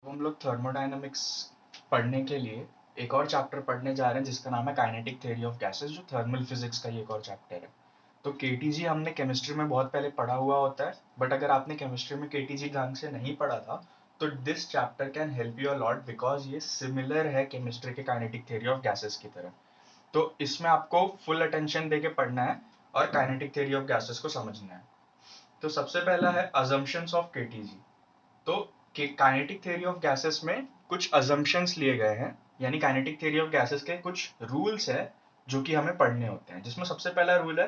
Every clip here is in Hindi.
तो हम लोग थर्मोडायनामिक्स पढ़ने के लिए एक और चैप्टर पढ़ने जा रहे हैं जिसका नाम है काइनेटिक थ्योरी ऑफ गैसेस, जो थर्मल फिजिक्स का ही एक और चैप्टर है। तो केटीजी हमने केमिस्ट्री में बहुत पहले पढ़ा हुआ होता है, बट अगर आपने केमिस्ट्री में केटीजी ढंग से नहीं पढ़ा था तो this chapter can help you a lot, because ये सिमिलर है केमिस्ट्री के काइनेटिक थ्योरी ऑफ गैसेस की तरह। तो इसमें आपको फुल अटेंशन देके पढ़ना है और काइनेटिक थ्योरी ऑफ गैसेस को समझना है। तो सबसे पहला है अजम्पशंस ऑफ केटीजी। तो काइनेटिक थ्योरी ऑफ गैसेस में कुछ अजम्पशंस लिए गए हैं, यानी काइनेटिक थ्योरी ऑफ गैसेस के कुछ रूल्स है जो कि हमें पढ़ने होते हैं, जिसमें सबसे पहला रूल है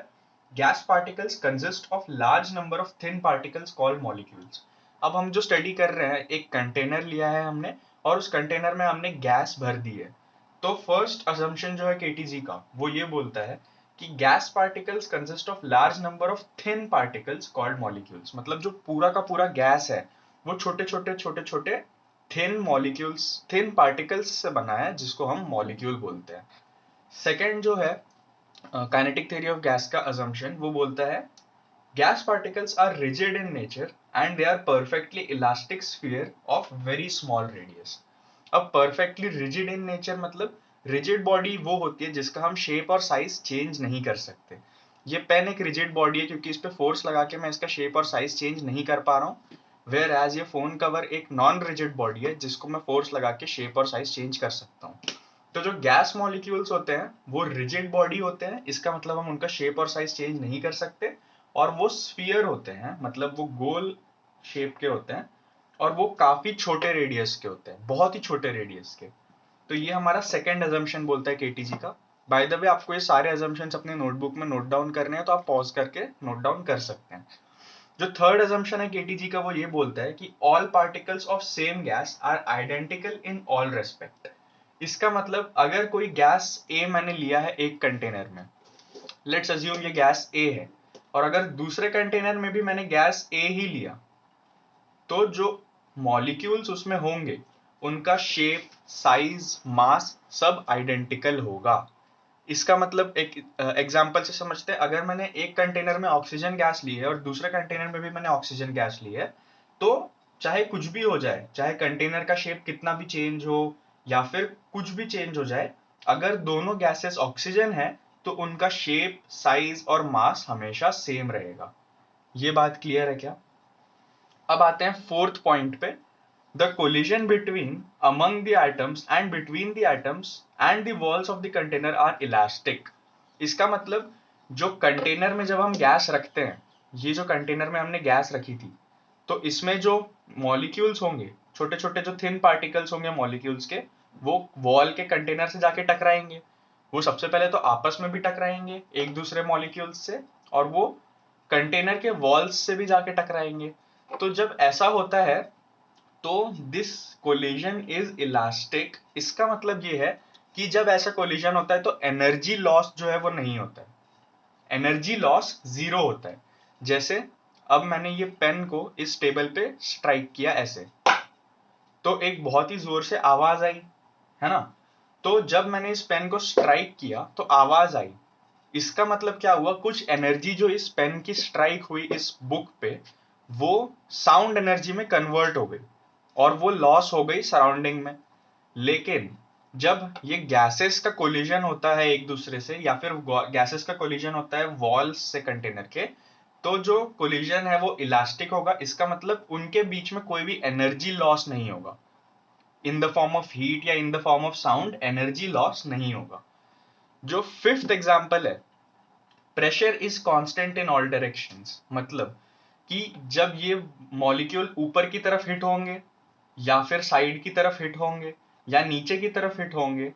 gas particles consist of large number of thin particles called molecules. अब हम जो स्टडी कर रहे हैं, एक कंटेनर लिया है हमने और उस कंटेनर में हमने गैस भर दी है। तो फर्स्ट अजम्पशन जो है केटीजी का वो ये बोलता है कि gas particles consist of large number of thin particles called molecules. मतलब जो पूरा का पूरा गैस है वो छोटे छोटे छोटे छोटे थिन मॉलिक्यूल्स, थिन पार्टिकल्स से बना है, जिसको हम मॉलिक्यूल बोलते हैं। सेकेंड जो है काइनेटिक थ्योरी ऑफ गैस का अजम्पशन, वो बोलता है gas particles are rigid in nature and they are perfectly elastic sphere of very small radius. अब परफेक्टली रिजिड इन नेचर मतलब रिजिड बॉडी वो होती है जिसका हम शेप और साइज चेंज नहीं कर सकते। ये पेन एक रिजिड बॉडी है क्योंकि इस पे फोर्स लगा के मैं इसका शेप और साइज चेंज नहीं कर पा रहा हूँ, वेयर एज ये फोन कवर एक नॉन रिजिड बॉडी है जिसको मैं फोर्स लगा के शेप और साइज चेंज कर सकता हूँ। तो जो गैस मॉलिक्यूल्स होते हैं वो रिजिड बॉडी होते हैं, इसका मतलब हम उनका शेप और साइज चेंज नहीं कर सकते, और वो स्फीयर होते हैं, मतलब वो गोल शेप के होते हैं और वो काफी छोटे रेडियस के होते हैं, बहुत ही छोटे रेडियस के। तो ये हमारा सेकेंड अजम्पशन बोलता है केटीजी का। बाय द वे आपको ये सारे अजम्पशंस अपने नोटबुक में नोट डाउन करने हैं, तो आप पॉज करके नोट डाउन कर सकते हैं। जो थर्ड अजम्पशन है केटीजी का वो ये बोलता है कि all particles of same gas are identical in all respect. इसका मतलब अगर कोई गैस ए मैंने लिया है एक कंटेनर में, लेट्स अज्यूम ये गैस ए है, और अगर दूसरे कंटेनर में भी मैंने गैस ए ही लिया, तो जो मॉलिक्यूल्स उसमें होंगे उनका शेप, साइज, मास सब आइडेंटिकल होगा। इसका मतलब एक एग्जांपल से समझते हैं, अगर मैंने एक कंटेनर में ऑक्सीजन गैस ली है और दूसरे कंटेनर में भी मैंने ऑक्सीजन गैस ली है, तो चाहे कुछ भी हो जाए, चाहे कंटेनर का शेप कितना भी चेंज हो या फिर कुछ भी चेंज हो जाए, अगर दोनों गैसेस ऑक्सीजन है तो उनका शेप, साइज और मास हमेशा सेम रहेगा। ये बात क्लियर है क्या? अब आते हैं फोर्थ पॉइंट पे। The collision between among the atoms and between the atoms and the walls of the container are elastic. इसका मतलब जो कंटेनर में जब हम गैस रखते हैं, ये जो कंटेनर में हमने गैस रखी थी, तो इसमें जो मॉलिक्यूल्स होंगे, छोटे छोटे जो थिन पार्टिकल्स होंगे मॉलिक्यूल्स के, वो वॉल के कंटेनर से जाके टकराएंगे। वो सबसे पहले तो आपस में भी टकराएंगे एक दूसरे मॉलिक्यूल्स से, और वो कंटेनर के वॉल्स से भी जाके टकराएंगे। तो जब ऐसा होता है तो दिस कोलिजन इज इलास्टिक। इसका मतलब ये है कि जब ऐसा कोलिजन होता है तो एनर्जी लॉस जो है वो नहीं होता है, एनर्जी लॉस जीरो होता है। जैसे अब मैंने ये पेन को इस टेबल पे स्ट्राइक किया ऐसे, तो एक बहुत ही जोर से आवाज आई, है ना? तो जब मैंने इस पेन को स्ट्राइक किया तो आवाज आई। इसका मतलब क्या हुआ, कुछ एनर्जी जो इस पेन की स्ट्राइक हुई इस बुक पे, वो साउंड एनर्जी में कन्वर्ट हो गई और वो लॉस हो गई सराउंडिंग में। लेकिन जब ये गैसेस का कोलिजन होता है एक दूसरे से, या फिर गैसेस का कोलिजन होता है वॉल्स से कंटेनर के, तो जो कोलिजन है वो इलास्टिक होगा। इसका मतलब उनके बीच में कोई भी एनर्जी लॉस नहीं होगा, in the form of heat या in the form of sound energy loss नहीं होगा। जो फिफ्थ एग्जाम्पल है, pressure is constant in all directions. मतलब कि जब ये मॉलिक्यूल ऊपर की तरफ हिट होंगे या फिर साइड की तरफ हिट होंगे या नीचे की तरफ हिट होंगे,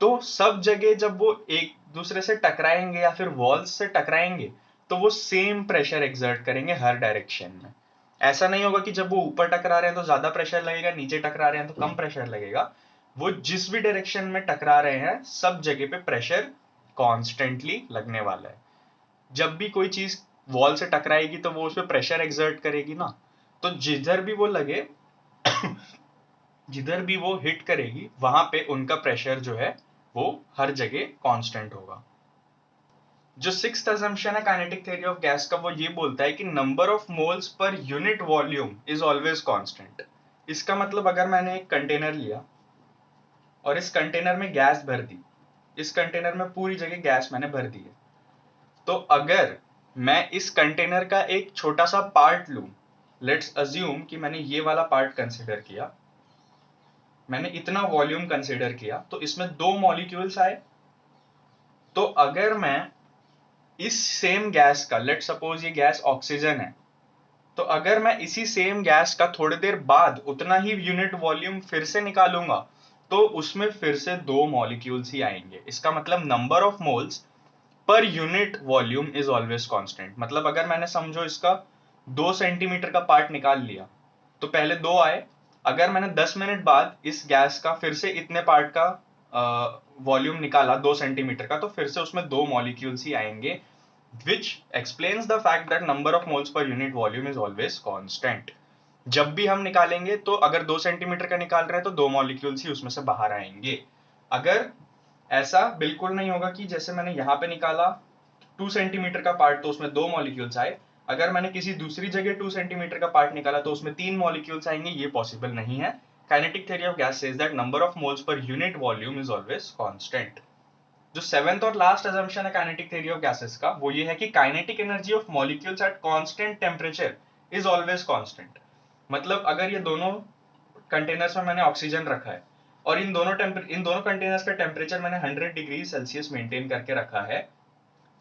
तो सब जगह जब वो एक दूसरे से टकराएंगे या फिर वॉल्स से टकराएंगे, तो वो सेम प्रेशर एक्सर्ट करेंगे हर डायरेक्शन में। ऐसा नहीं होगा कि जब वो ऊपर टकरा रहे हैं तो ज्यादा प्रेशर लगेगा, नीचे टकरा रहे हैं तो कम प्रेशर लगेगा। वो जिस भी डायरेक्शन में टकरा रहे हैं सब जगह पे प्रेशर कॉन्स्टेंटली लगने वाला है। जब भी कोई चीज वॉल से टकराएगी तो वो उस पर प्रेशर एक्सर्ट करेगी ना, तो जिधर भी वो लगे जिधर भी वो हिट करेगी वहां पे उनका प्रेशर जो है वो हर जगह कांस्टेंट होगा। जो सिक्स्थ अजम्पशन है काइनेटिक थ्योरी ऑफ गैस का, वो ये बोलता है कि number of moles per unit volume is always constant. इसका मतलब अगर मैंने एक कंटेनर लिया और इस कंटेनर में गैस भर दी, इस कंटेनर में पूरी जगह गैस मैंने भर दी है, तो अगर मैं इस कंटेनर का एक छोटा सा पार्ट लूं, लेट्स अज्यूम कि मैंने ये वाला पार्ट कंसिडर किया, मैंने इतना वॉल्यूम कंसिडर किया, तो इसमें 2 मॉलिक्यूल्स आए। तो अगर मैं इस सेम गैस का, लेट सपोज ये गैस ऑक्सीजन है, तो अगर मैं इसी सेम गैस का थोड़ी देर बाद उतना ही यूनिट वॉल्यूम फिर से निकालूंगा, तो उसमें फिर से 2 मॉलिक्यूल्स ही आएंगे। इसका मतलब number of moles per unit volume is always constant. मतलब अगर मैंने समझो इसका 2 सेंटीमीटर का पार्ट निकाल लिया, तो पहले 2 आए, अगर मैंने 10 मिनट बाद इस गैस का फिर से इतने पार्ट का वॉल्यूम निकाला 2 सेंटीमीटर का, तो फिर से उसमें 2 मॉलिक्यूल्स ही आएंगे, which explains the fact that number of moles per unit volume is always constant। जब भी हम निकालेंगे तो अगर 2 सेंटीमीटर का निकाल रहे हैं तो 2 मॉलिक्यूल्स ही उसमें से बाहर आएंगे। अगर ऐसा बिल्कुल नहीं होगा कि जैसे मैंने यहाँ पे निकाला 2 सेंटीमीटर का पार्ट तो उसमें 2 मॉलिक्यूल्स आए, अगर मैंने किसी दूसरी जगह 2 सेंटीमीटर का पार्ट निकाला तो उसमें 3 मॉलिक्यूल्स आएंगे, ये पॉसिबल नहीं है। Kinetic theory of gas says that number of moles per unit volume is always constant. जो 7th और लास्ट अजम्पशन है काइनेटिक थ्योरी ऑफ गैसेस का, वो ये है कि kinetic energy of molecules eight constant temperature is always constant. मतलब अगर ये दोनों कंटेनर्स में मैंने ऑक्सीजन रखा है और इन दोनों कंटेनर्स का टेम्परेचर मैंने 100 डिग्री सेल्सियस मेंटेन करके रखा है,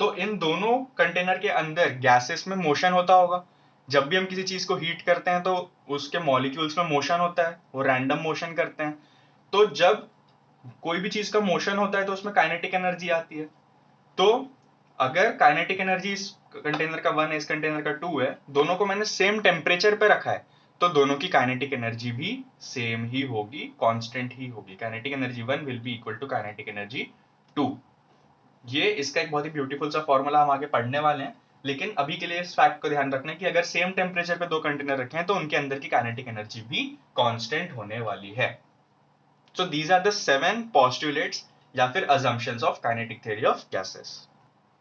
तो इन दोनों कंटेनर के अंदर गैसेस में मोशन होता होगा। जब भी हम किसी चीज को हीट करते हैं तो उसके मॉलिक्यूल्स में मोशन होता है, वो रैंडम मोशन करते हैं। तो जब कोई भी चीज का मोशन होता है तो उसमें काइनेटिक एनर्जी आती है। तो अगर काइनेटिक एनर्जी इस कंटेनर का 1 है, इस कंटेनर का 2 है, दोनों को मैंने सेम टेम्परेचर पे रखा है, तो दोनों की काइनेटिक एनर्जी भी सेम ही होगी, कांस्टेंट ही होगी। Kinetic energy 1 will be equal to kinetic energy 2। ये इसका एक बहुत ही ब्यूटीफुल सा फॉर्मूला हम आगे पढ़ने वाले हैं, लेकिन अभी के लिए इस फैक्ट को ध्यान रखना है कि अगर सेम टेम्परेचर पे 2 कंटेनर रखे हैं तो उनके अंदर की काइनेटिक एनर्जी भी कांस्टेंट होने वाली है। So these are the 7 postulates या फिर assumptions of kinetic theory of gases।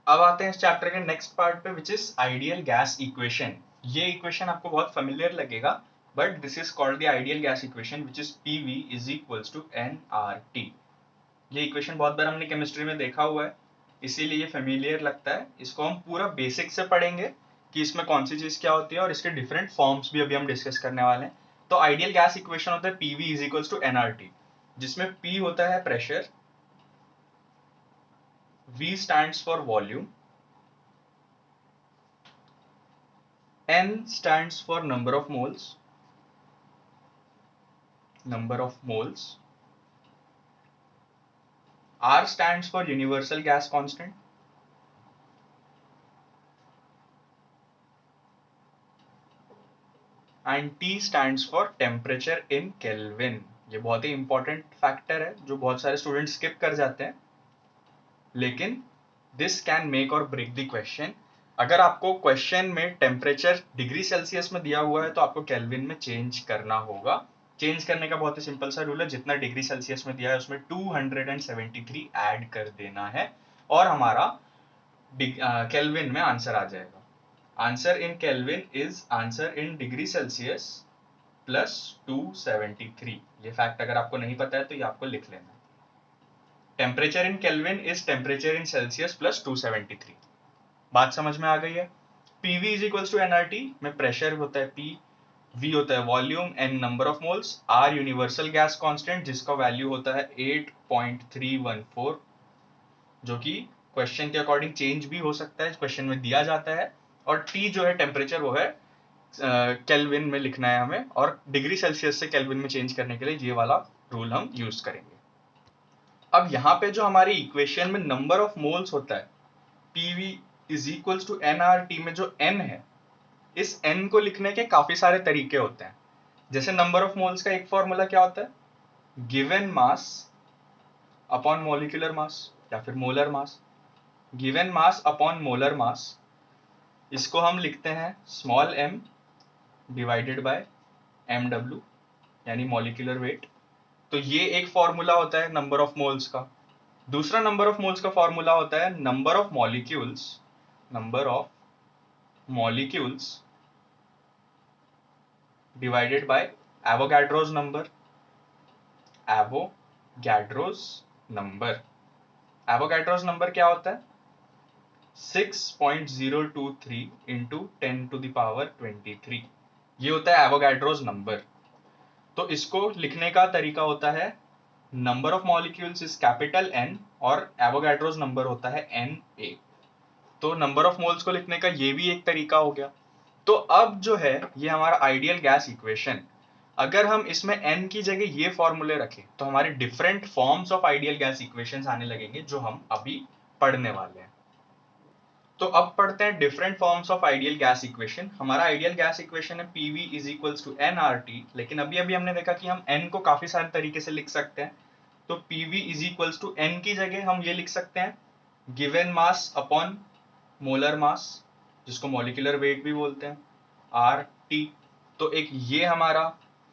अब आते हैं इस चैप्टर के नेक्स्ट पार्ट पे, which is ideal gas equation. ये इक्वेशन आपको बहुत फेमिलियर लगेगा, but this is called the ideal gas equation which is PV is equals to nRT। ये इक्वेशन बहुत बार हमने केमिस्ट्री में देखा हुआ है, इसीलिए ये फेमिलियर लगता है। इसको हम पूरा बेसिक से पढ़ेंगे कि इसमें कौन सी चीज क्या होती है, और इसके डिफरेंट फॉर्म्स भी अभी हम डिस्कस करने वाले हैं। तो आइडियल गैस इक्वेशन होता है PV is equals to nRT, जिसमें P होता है pressure, V stands for volume, N stands for number of moles, R stands for universal gas constant, and T stands for temperature in Kelvin। ये बहुत ही इंपॉर्टेंट फैक्टर है जो बहुत सारे स्टूडेंट स्किप कर जाते हैं, लेकिन दिस कैन मेक और ब्रेक द क्वेश्चन। अगर आपको क्वेश्चन में टेम्परेचर डिग्री सेल्सियस में दिया हुआ है तो आपको केल्विन में चेंज करना होगा। चेंज करने का बहुत ही सिंपल सा रूल है, जितना डिग्री सेल्सियस में दिया है उसमें 273 ऐड कर देना है और हमारा केल्विन में आंसर आ जाएगा। Answer in kelvin is answer in degree Celsius plus 273। ये फैक्ट अगर आपको नहीं पता है तो ये आपको लिख लेना है। Temperature in kelvin is temperature in celsius plus 273। बात समझ में आ गई है। PV is equals to nRT में प्रेशर होता है P, V होता है volume, N number of moles, R universal gas constant जिसका वैल्यू होता है 8.314, जो कि क्वेश्चन के अकॉर्डिंग चेंज भी हो सकता है, क्वेश्चन में दिया जाता है। और T जो है टेम्परेचर, वो है केल्विन में लिखना है हमें, और डिग्री सेल्सियस से केल्विन में चेंज करने के लिए ये वाला रूल हम यूज करेंगे। अब यहाँ पे जो हमारी इक्वेशन में नंबर ऑफ मोल्स होता है PV is equals to nRT में जो n है, इस n को लिखने के काफी सारे तरीके होते हैं। जैसे नंबर ऑफ मोल्स का एक फॉर्मूला क्या होता है, given mass upon molecular mass या फिर molar mass. Given mass upon molar मास, इसको हम लिखते हैं small m divided by mw यानी मॉलिक्यूलर वेट। तो ये एक फॉर्मूला होता है नंबर ऑफ मोल्स का। दूसरा नंबर ऑफ मोल्स का फॉर्मूला होता है number of molecules divided by Avogadro's number, Avogadro's number, Avogadro's number क्या होता है? 6.023 इंटू 10⁻23, ये होता है एवोगैड्रोस नंबर। तो इसको लिखने का तरीका होता है, number of molecules is capital N और एवोगैड्रोस नंबर होता है Na। तो नंबर ऑफ मोल्स को लिखने का ये भी एक तरीका हो गया। तो अब जो है ये हमारा आइडियल गैस इक्वेशन, अगर हम इसमें n की जगह ये फॉर्मूले रखें तो हमारे different forms of ideal gas equations आने लगेंगे, जो हम अभी पढ़ने वाले हैं। तो अब पढ़ते हैं different forms of ideal gas equation. हमारा आइडियल गैस इक्वेशन है PV is equals to nRT, लेकिन अभी अभी हमने देखा कि हम n को काफी सारे तरीके से लिख सकते हैं। तो PV is equals to n की जगह हम ये लिख सकते हैं given mass upon molar mass, जिसको मॉलिक्यूलर वेट भी बोलते हैं, RT। तो एक ये हमारा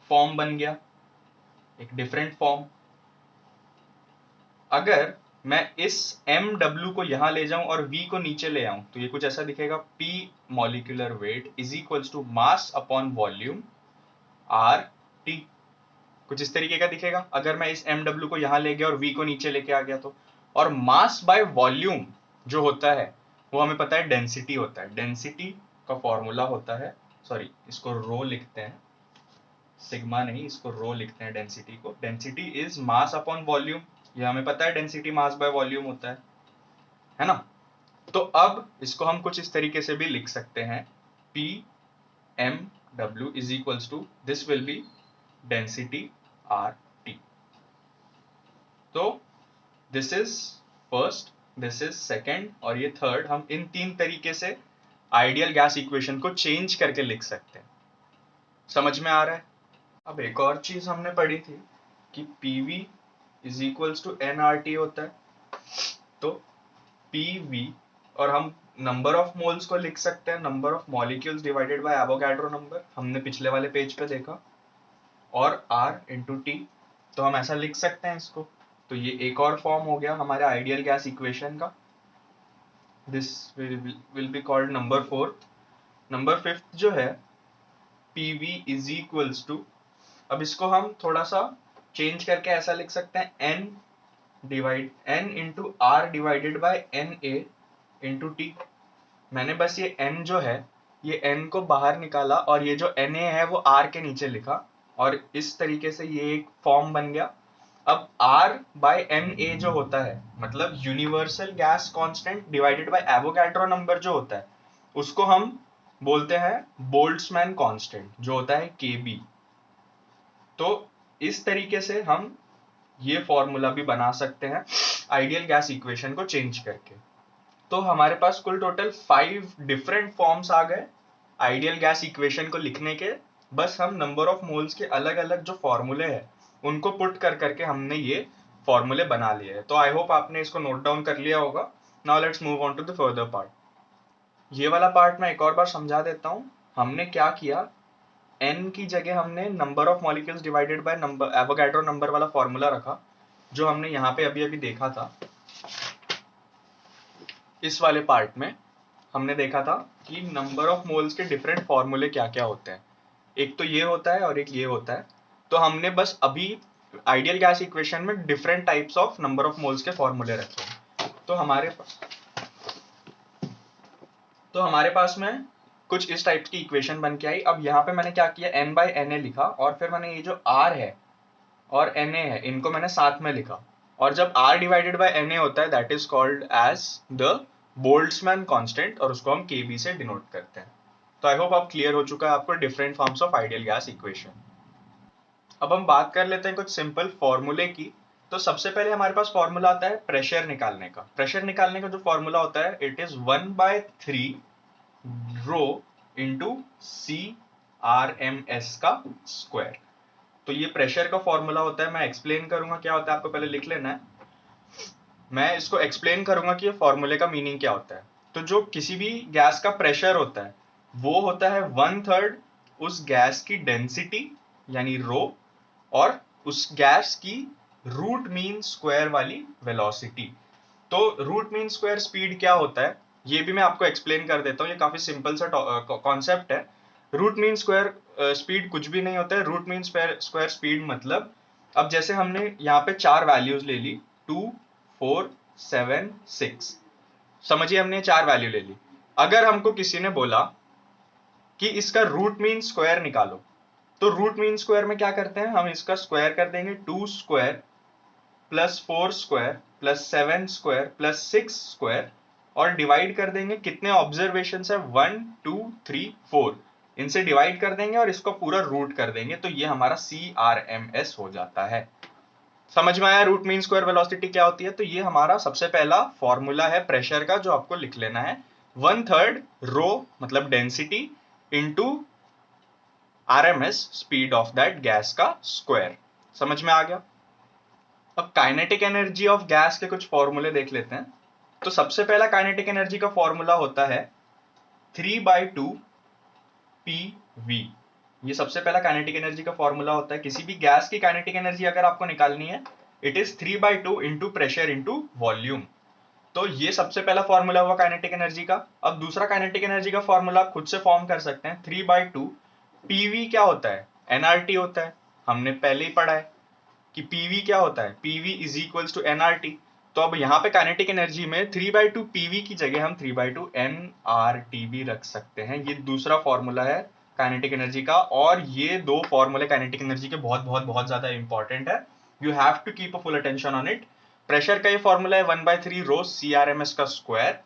फॉर्म बन गया, एक डिफरेंट फॉर्म। अगर मैं इस MW को यहां ले जाऊं और V को नीचे ले आऊं तो ये कुछ ऐसा दिखेगा, P molecular weight is equals to mass upon volume RT, कुछ इस तरीके का दिखेगा अगर मैं इस MW को यहां ले गया और V को नीचे लेके आ गया तो। और मास बाय वॉल्यूम जो होता है वो हमें पता है डेंसिटी होता है। डेंसिटी का फॉर्मूला होता है, सॉरी इसको रो लिखते हैं, सिग्मा नहीं, इसको रो लिखते हैं डेंसिटी को। Density is mass upon volume, ये हमें पता है डेंसिटी मास बाय वॉल्यूम होता है ना। तो अब इसको हम कुछ इस तरीके से भी लिख सकते हैं, P MW is equals to this will be density RT। तो this is first, this is second और ये थर्ड, हम इन तीन तरीके से आइडियल गैस इक्वेशन को चेंज करके लिख सकते हैं। समझ में आ रहा है? अब एक और चीज हमने पढ़ी थी कि PV is equals to nRT होता है। तो PV, और हम नंबर ऑफ मोल्स को लिख सकते हैं number of molecules divided by Avogadro number, हमने पिछले वाले पेज पे देखा, और R इंटू T। तो हम ऐसा लिख सकते हैं इसको। तो ये एक और फॉर्म हो गया हमारे आइडियल गैस इक्वेशन का। This will be called number fourth. Number fifth जो है PV इज इक्वल्स टू, अब इसको हम थोड़ा सा चेंज करके ऐसा लिख सकते हैं N into R divided by NA into T। मैंने बस ये N जो है ये N को बाहर निकाला और ये जो Na है वो R के नीचे लिखा, और इस तरीके से ये एक फॉर्म बन गया। अब R बाय Na जो होता है, मतलब universal gas constant divided by Avogadro number जो होता है, उसको हम बोलते हैं बोल्ट्जमैन कांस्टेंट, जो होता है Kb। तो इस तरीके से हम ये फॉर्मूला भी बना सकते हैं आइडियल गैस इक्वेशन को चेंज करके। तो हमारे पास कुल टोटल 5 डिफरेंट फॉर्म्स आ गए आइडियल गैस इक्वेशन को लिखने के। बस हम नंबर ऑफ मोल्स के अलग अलग जो फॉर्मूले हैं उनको पुट कर करके हमने ये फॉर्मूले बना लिए हैं। तो आई होप आपने इसको नोट डाउन कर लिया होगा। Now let's move on to the further part. ये वाला पार्ट मैं एक और बार समझा देता हूँ। हमने क्या किया, n की जगह हमने number of molecules divided by number Avogadro number वाला फॉर्मूला रखा, जो हमने यहाँ पे अभी अभी देखा था। इस वाले पार्ट में हमने देखा था कि नंबर ऑफ मोल्स के डिफरेंट फॉर्मूले क्या क्या होते हैं। एक तो ये होता है और एक ये होता है। तो हमने बस अभी आइडियल गैस इक्वेशन में different types of number of moles के फॉर्मूले रखे हैं। तो हमारे पास में कुछ इस टाइप की इक्वेशन बन के आई। अब यहाँ पे मैंने क्या किया, n बाई Na लिखा, और फिर मैंने ये जो R है और Na है इनको मैंने साथ में लिखा। और जब R डिवाइडेड बाय Na होता है that is called as the Boltzmann constant, और उसको हम Kb से डिनोट करते हैं। तो आई होप आप क्लियर हो चुका है आपको different forms of ideal gas equation. अब हम बात कर लेते हैं कुछ सिंपल फॉर्मूले की। तो सबसे पहले हमारे पास फॉर्मूला आता है प्रेशर निकालने का। प्रेशर निकालने का जो फॉर्मूला होता है it is 1/3 rho into CRMS का स्क्वायर। तो ये प्रेशर का फॉर्मूला होता है। मैं एक्सप्लेन करूंगा क्या होता है, आपको पहले लिख लेना है। मैं इसको एक्सप्लेन करूंगा कि ये फॉर्मूले का मीनिंग क्या होता है। तो जो किसी भी गैस का प्रेशर होता है वो होता है 1/3 उस गैस की डेंसिटी यानी रो, और उस गैस की रूट मीन स्क्वायर वाली वेलोसिटी। तो रूट मीन स्क्वायर स्पीड क्या होता है ये भी मैं आपको एक्सप्लेन कर देता हूँ। ये काफी सिंपल सा कॉन्सेप्ट है। रूट मीन स्क्वायर स्पीड कुछ भी नहीं होता है। रूट मीन स्क्वायर स्पीड मतलब, अब जैसे हमने यहाँ पे 4 वैल्यूज ले ली, 2, 4, 7, 6, समझिए हमने 4 वैल्यू ले ली। अगर हमको किसी ने बोला कि इसका रूट मीन स्क्वायर निकालो, तो रूट मीन स्क्वायर में क्या करते हैं, हम इसका स्क्वायर कर देंगे, 2 square plus 4 square plus 7 square plus 6 square, और डिवाइड कर देंगे, कितने ऑब्जर्वेशन है, 1, 2, 3, 4, इनसे डिवाइड कर देंगे और इसको पूरा रूट कर देंगे, तो ये हमारा CRMS हो जाता है। समझ में आया रूट मीन स्क्वायर वेलोसिटी क्या होती है? तो ये हमारा सबसे पहला फॉर्मूला है प्रेशर का, जो आपको लिख लेना है, 1/3 रो मतलब density into RMS speed of that gas का स्क्वायर। समझ में आ गया? अब काइनेटिक एनर्जी ऑफ गैस के कुछ फॉर्मूले देख लेते हैं। तो सबसे पहला काइनेटिक एनर्जी का फॉर्मूला होता है 3/2 PV। ये सबसे पहला काइनेटिक एनर्जी का फॉर्मूला होता है। किसी भी गैस की काइनेटिक एनर्जी अगर आपको निकालनी है, it is 3/2 into pressure into volume. तो ये सबसे पहला फॉर्मूला हुआ काइनेटिक एनर्जी का। अब दूसरा काइनेटिक एनर्जी का फॉर्मूला आप खुद से फॉर्म कर सकते हैं। 3/2 PV क्या होता है? NRT होता है। हमने पहले ही पढ़ा है कि PV क्या होता है, PV is equals to NRT। तो अब यहाँ पे काइनेटिक एनर्जी में 3/2 PV की जगह हम 3/2 NRT भी रख सकते हैं। ये दूसरा फॉर्मूला है काइनेटिक एनर्जी का, और ये दो फॉर्मूले काइनेटिक एनर्जी के बहुत बहुत बहुत ज्यादा इंपॉर्टेंट है। You have to keep a full attention on it. Pressure का ये फॉर्मूला है 1/3 रो CRMS का स्क्वायर।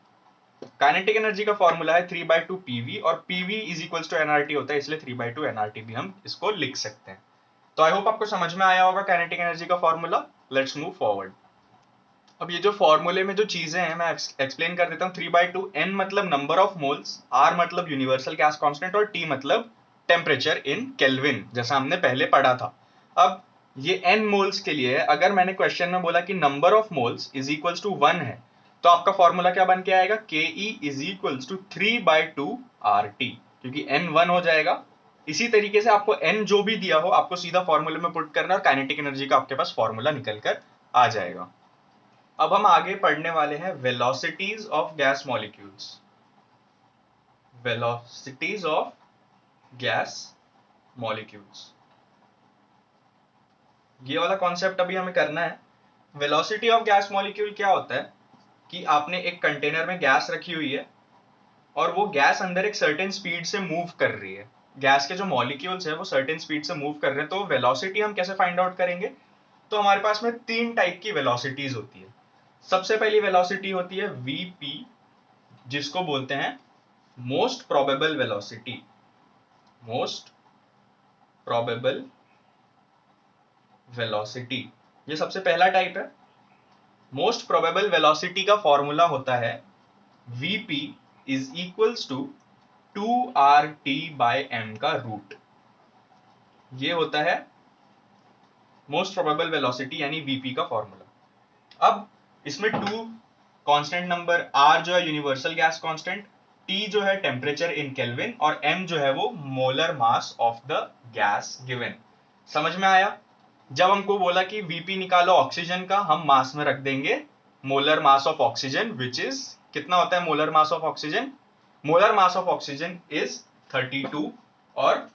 काइनेटिक एनर्जी का फॉर्मूला है 3/2 PV, और PV is equals to NRT होता है, इसलिए 3/2 NRT भी हम इसको लिख सकते हैं। तो आई होप आपको समझ में आया होगा काइनेटिक एनर्जी का फॉर्मूला। Let's move forward. अब ये जो फॉर्मूले में जो चीजें हैं मैं एक्सप्लेन कर देता हूँ। 3/2, N मतलब नंबर ऑफ मोल्स, R मतलब यूनिवर्सल गैस कांस्टेंट, और T मतलब टेम्परेचर इन केल्विन, जैसा हमने पहले पढ़ा था। अब ये N मोल्स के लिए, अगर मैंने क्वेश्चन में बोला कि number of moles is equals to 1 है, तो आपका फॉर्मूला क्या बन के आएगा, Ke is equals to 3/2 RT, क्योंकि N 1 हो जाएगा। इसी तरीके से आपको N जो भी दिया हो, आपको सीधा फॉर्मूले में पुट करना, और काइनेटिक एनर्जी का आपके पास फॉर्मूला निकल कर आ जाएगा। अब हम आगे पढ़ने वाले हैं velocities of gas molecules. Velocities of gas molecules, ये वाला कॉन्सेप्ट अभी हमें करना है। वेलोसिटी ऑफ गैस मॉलिक्यूल क्या होता है कि आपने एक कंटेनर में गैस रखी हुई है, और वो गैस अंदर एक सर्टेन स्पीड से मूव कर रही है। गैस के जो मॉलिक्यूल्स है वो सर्टेन स्पीड से मूव कर रहे हैं। तो वेलोसिटी हम कैसे फाइंड आउट करेंगे? तो हमारे पास में 3 टाइप की वेलोसिटीज होती है। सबसे पहली वेलोसिटी होती है VP, जिसको बोलते हैं most probable velocity. Most probable velocity, ये सबसे पहला टाइप है। मोस्ट प्रोबेबल वेलोसिटी का फॉर्मूला होता है VP is equals to 2RT/m का रूट। ये होता है मोस्ट प्रोबेबल वेलोसिटी यानी VP का फॉर्मूला। अब इसमें 2 कांस्टेंट नंबर, R जो है यूनिवर्सल गैस कांस्टेंट, T जो है टेम्परेचर इन केल्विन, और M जो है वो molar mass of the gas given. समझ में आया? जब हमको बोला कि VP निकालो ऑक्सीजन का, हम मास में रख देंगे molar mass of oxygen, which is कितना होता है molar mass of oxygen? Molar mass of oxygen is 32, और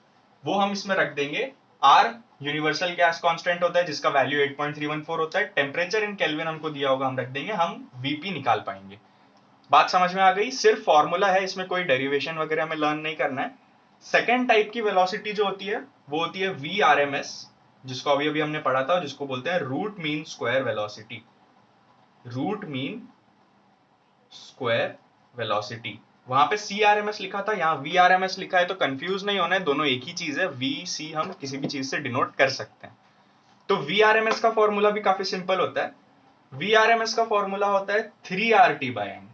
वो हम इसमें रख देंगे R यूनिवर्सल गैस कांस्टेंट होता है, जिसका वैल्यू 8.314 होता है। टेम्परेचर इन केल्विन हमको दिया होगा, हम रख देंगे, हम VP निकाल पाएंगे। बात समझ में आ गई? सिर्फ फॉर्मूला है, इसमें कोई डेरिवेशन वगैरह हमें लर्न नहीं करना है। सेकेंड टाइप की वेलोसिटी जो होती है वो होती है VRMS, जिसको अभी अभी हमने पढ़ा था, जिसको बोलते हैं root mean square velocity. Root mean square velocity, वहां पे CRMS लिखा था, यहाँ VRMS लिखा है, तो कंफ्यूज नहीं होना है, दोनों एक ही चीज है। VC हम किसी भी चीज से डिनोट कर सकते हैं। तो VRMS का फॉर्मूला भी काफी सिंपल होता है। VRMS का फॉर्मूला होता है 3RT/m।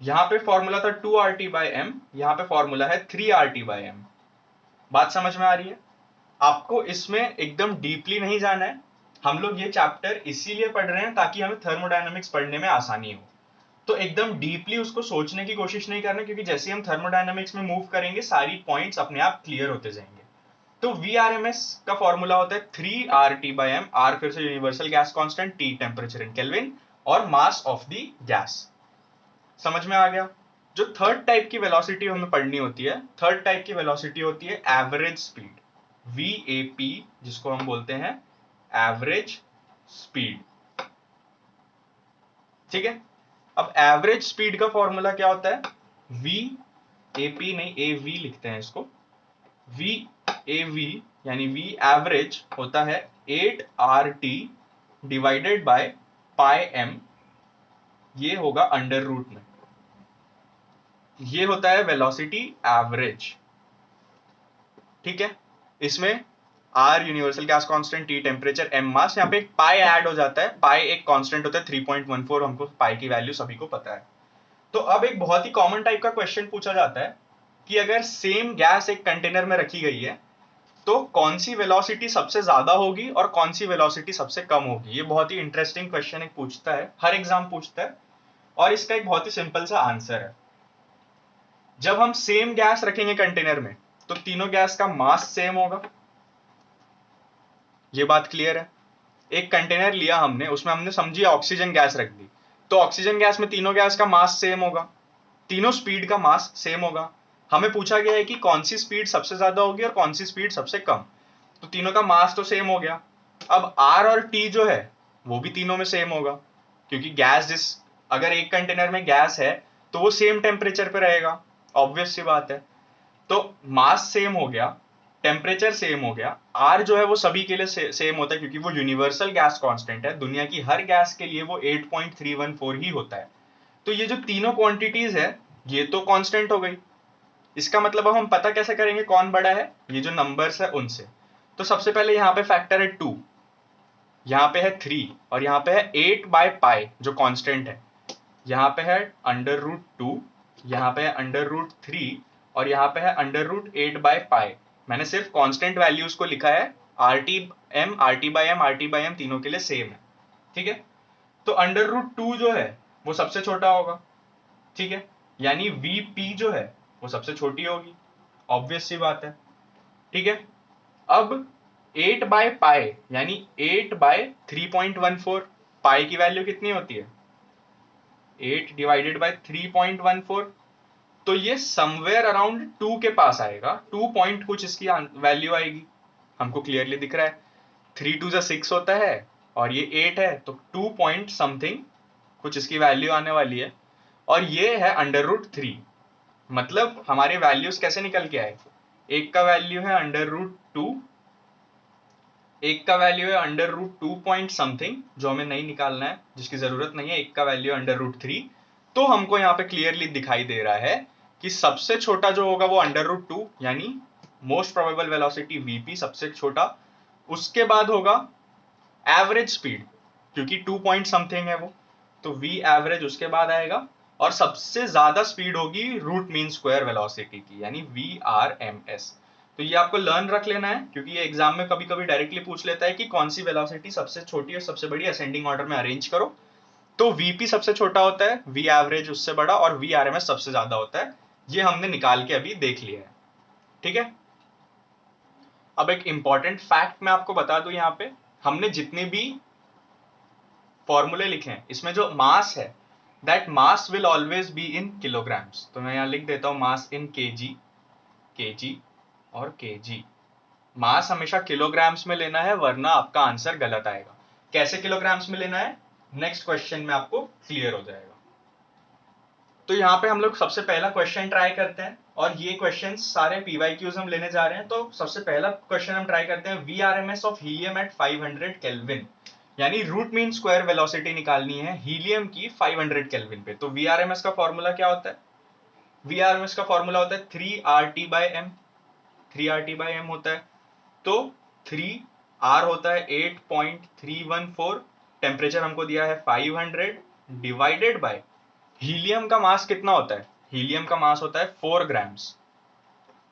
यहां पे फॉर्मूला था 2RT/m, यहां पे फॉर्मूला है 3RT/m। बात समझ में आ रही है? आपको इसमें एकदम डीपली नहीं जाना है। हम लोग ये चैप्टर इसीलिए पढ़ रहे हैं ताकि हमें थर्मोडायनामिक्स पढ़ने में आसानी हो। तो एकदम डीपली उसको सोचने की कोशिश नहीं करना, क्योंकि जैसे हम थर्मोडायनामिक्स में मूव करेंगे सारी पॉइंट्स अपने आप क्लियर होते जाएंगे। तो VRMS का फॉर्मूला होता है 3RT/m। R फिर से universal gas constant, T temperature in kelvin, और मास ऑफ द गैस। समझ में आ गया? जो थर्ड टाइप की वेलोसिटी हमें पढ़नी होती है, थर्ड टाइप की वेलोसिटी होती है एवरेज स्पीड, VAP, जिसको हम बोलते हैं एवरेज स्पीड। ठीक है, अब एवरेज स्पीड का फॉर्मूला क्या होता है? VAP नहीं, AV लिखते हैं इसको। VAV यानी V एवरेज होता है 8RT divided by pi m, ये होगा अंडर रूट में। ये होता है वेलोसिटी एवरेज। ठीक है, इसमें R universal gas constant, T temperature, M मास, यहाँ पे एक पाई ऐड हो जाता है। पाई एक कांस्टेंट होता है 3.14, हमको पाई की वैल्यू सभी को पता है। तो अब एक बहुत ही कॉमन टाइप का क्वेश्चन पूछा जाता है कि अगर सेम गैस एक कंटेनर में रखी गई है तो कौन सी वेलोसिटी सबसे ज्यादा होगी और कौन सी वेलोसिटी सबसे कम होगी। ये बहुत ही इंटरेस्टिंग क्वेश्चन एक पूछता है, हर एग्जाम पूछता है, और इसका एक बहुत ही सिंपल सा आंसर है। जब हम सेम गैस रखेंगे कंटेनर में तो तीनों गैस का मास सेम होगा। ये बात क्लियर है? एक कंटेनर लिया हमने, उसमें हमने समझिए ऑक्सीजन गैस रख दी, तो ऑक्सीजन गैस में तीनों गैस का मास सेम होगा, तीनों स्पीड का मास सेम होगा। हमें पूछा गया है कि कौन सी स्पीड सबसे ज्यादा होगी और कौन सी स्पीड सबसे कम। तो तीनों का मास तो सेम हो गया। अब R और T जो है वो भी तीनों में सेम होगा, क्योंकि गैस अगर एक कंटेनर में गैस है तो वो सेम टेम्परेचर पे रहेगा, ऑब्वियस सी बात है। तो मास सेम हो गया, टेम्परेचर सेम हो गया, R जो है वो सभी के लिए सेम होता है, क्योंकि वो यूनिवर्सल गैस कांस्टेंट है, दुनिया की हर गैस के लिए वो 8.314 ही होता है। तो ये जो तीनों क्वांटिटीज है ये तो कांस्टेंट हो गई। इसका मतलब अब हम पता कैसे करेंगे कौन बड़ा है? ये जो नंबर्स है उनसे। तो सबसे पहले यहाँ पे फैक्टर है 2, यहाँ पे है 3, और यहाँ पे है 8 बाय पाई जो कांस्टेंट है। यहाँ पे है अंडर रूट 2, यहाँ पे है अंडर रूट 3, और यहाँ पे है अंडर रूट 8 बाय पाई। मैंने सिर्फ कांस्टेंट वैल्यूज को लिखा है, RT/M तीनों के लिए सेम है। ठीक है, तो अंडर रूट 2 जो है वो सबसे छोटा होगा। ठीक है, यानी VP जो है वो सबसे छोटी होगी, ऑब्वियस सी बात है। ठीक है, अब 8 बाय पाई यानी 8 बाय 3.14, पाई की वैल्यू कितनी होती है? 8 डिवाइडेड बाय 3.14, तो ये समवेयर अराउंड 2 के पास आएगा, 2 पॉइंट कुछ इसकी वैल्यू आएगी, हमको क्लियरली दिख रहा है। 3 2 जा 6 होता है और ये 8 है, तो 2 पॉइंट समथिंग कुछ इसकी वैल्यू आने वाली है, और ये है अंडर रूट 3। मतलब हमारे वैल्यूज कैसे निकल के आए? एक का वैल्यू है अंडर रूट 2, एक का वैल्यू है अंडर रूट 2 पॉइंट समथिंग, जो हमें नहीं निकालना है, जिसकी जरूरत नहीं है, एक का वैल्यू अंडर रूट 3। तो हमको यहाँ पे क्लियरली दिखाई दे रहा है कि सबसे छोटा जो होगा वो अंडर रूट 2, यानी मोस्ट प्रोबेबल वेलोसिटी VP सबसे छोटा। उसके बाद होगा एवरेज स्पीड, क्योंकि 2 पॉइंट समथिंग है वो, तो V एवरेज उसके बाद आएगा, और सबसे ज्यादा स्पीड होगी रूट मीन स्क्वायर वेलोसिटी की, यानी VRMS। तो ये आपको लर्न रख लेना है, क्योंकि ये एग्जाम में कभी कभी डायरेक्टली पूछ लेता है कि कौन सी वेलोसिटी सबसे छोटी और सबसे बड़ी, असेंडिंग ऑर्डर में अरेंज करो। तो VP सबसे छोटा होता है, V एवरेज उससे बड़ा, और VRMS सबसे ज्यादा होता है। ये हमने निकाल के अभी देख लिया है। ठीक है, अब एक इंपॉर्टेंट फैक्ट मैं आपको बता दूं, यहाँ पे हमने जितने भी फॉर्मूले लिखे हैं इसमें जो मास है, that mass will always be in kilograms. तो मैं यहाँ लिख देता हूँ मास इन केजी और केजी। मास हमेशा किलोग्राम्स में लेना है, वरना आपका आंसर गलत आएगा। कैसे किलोग्राम्स में लेना है, नेक्स्ट क्वेश्चन में आपको क्लियर हो जाएगा। तो यहाँ पे हम लोग सबसे पहला क्वेश्चन ट्राई करते हैं, और ये क्वेश्चन सारे PYQs हम लेने जा रहे हैं। तो सबसे पहला क्वेश्चन हम ट्राई करते हैं, VRMS of helium at 500 kelvin, यानी रूट मीन स्क्वायर वेलोसिटी निकालनी है हीलियम की 500 केल्विन पे। तो VRMS का फॉर्मूला क्या होता है? VRMS का फॉर्मूला होता है 3RT/M, 3RT/M होता है। तो 3R होता है 8.314, टेम्परेचर हमको दिया है 500, डिवाइडेड बाय हीलियम का मास कितना होता है? हीलियम का मास होता है 4 ग्राम्स।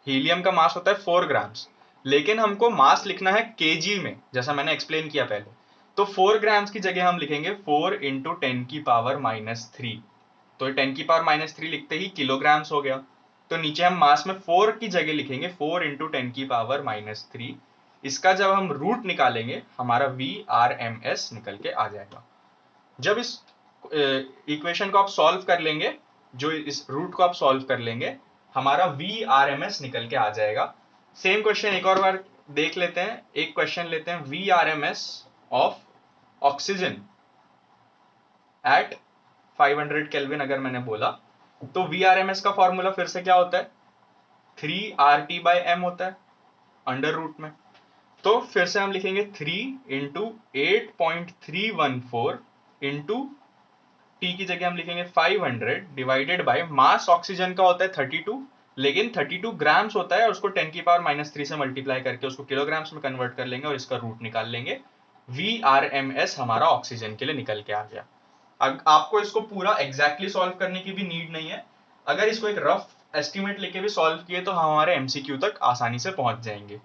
हीलियम का मास होता है 4 ग्राम्स, लेकिन हमको मास लिखना है केजी में, जैसा मैंने एक्सप्लेन किया पहले। तो 4 ग्राम्स की जगह हम लिखेंगे 4 इंटू 10 की पावर -3। तो 10 की पावर -3 लिखते ही किलोग्राम्स हो गया। तो नीचे हम मास में 4 की जगह लिखेंगे 4 इंटू 10 की पावर -3। इसका जब हम रूट निकालेंगे हमारा VRMS निकल के आ जाएगा। जब इस इक्वेशन को आप सॉल्व कर लेंगे जो इस रूट को आप सॉल्व कर लेंगे, हमारा VRMS निकल के आ जाएगा। सेम क्वेश्चन एक और बार देख लेते हैं। एक क्वेश्चन लेते हैं, VRMS of oxygen at 500 kelvin अगर मैंने बोला, तो VRMS का फॉर्मूला फिर से क्या होता है, 3RT/m होता है अंडर रूट में। तो फिर से हम लिखेंगे 3 इंटू 8.314 इंटू टी की जगह हम लिखेंगे 500 डिवाइडेड बाय मास ऑक्सीजन का होता है 32, लेकिन 32 ग्राम्स होता है, उसको 10⁻³ से मल्टीप्लाई करके उसको किलोग्राम्स में कन्वर्ट कर लेंगे और इसका रूट निकाल लेंगे। VRMS हमारा ऑक्सीजन के लिए निकल के आ गया। आपको इसको पूरा एग्जैक्टली सॉल्व करने की भी नीड नहीं है, अगर इसको एक रफ एस्टिमेट लेके भी सॉल्व किए तो हमारे MCQ तक आसानी से पहुंच जाएंगे।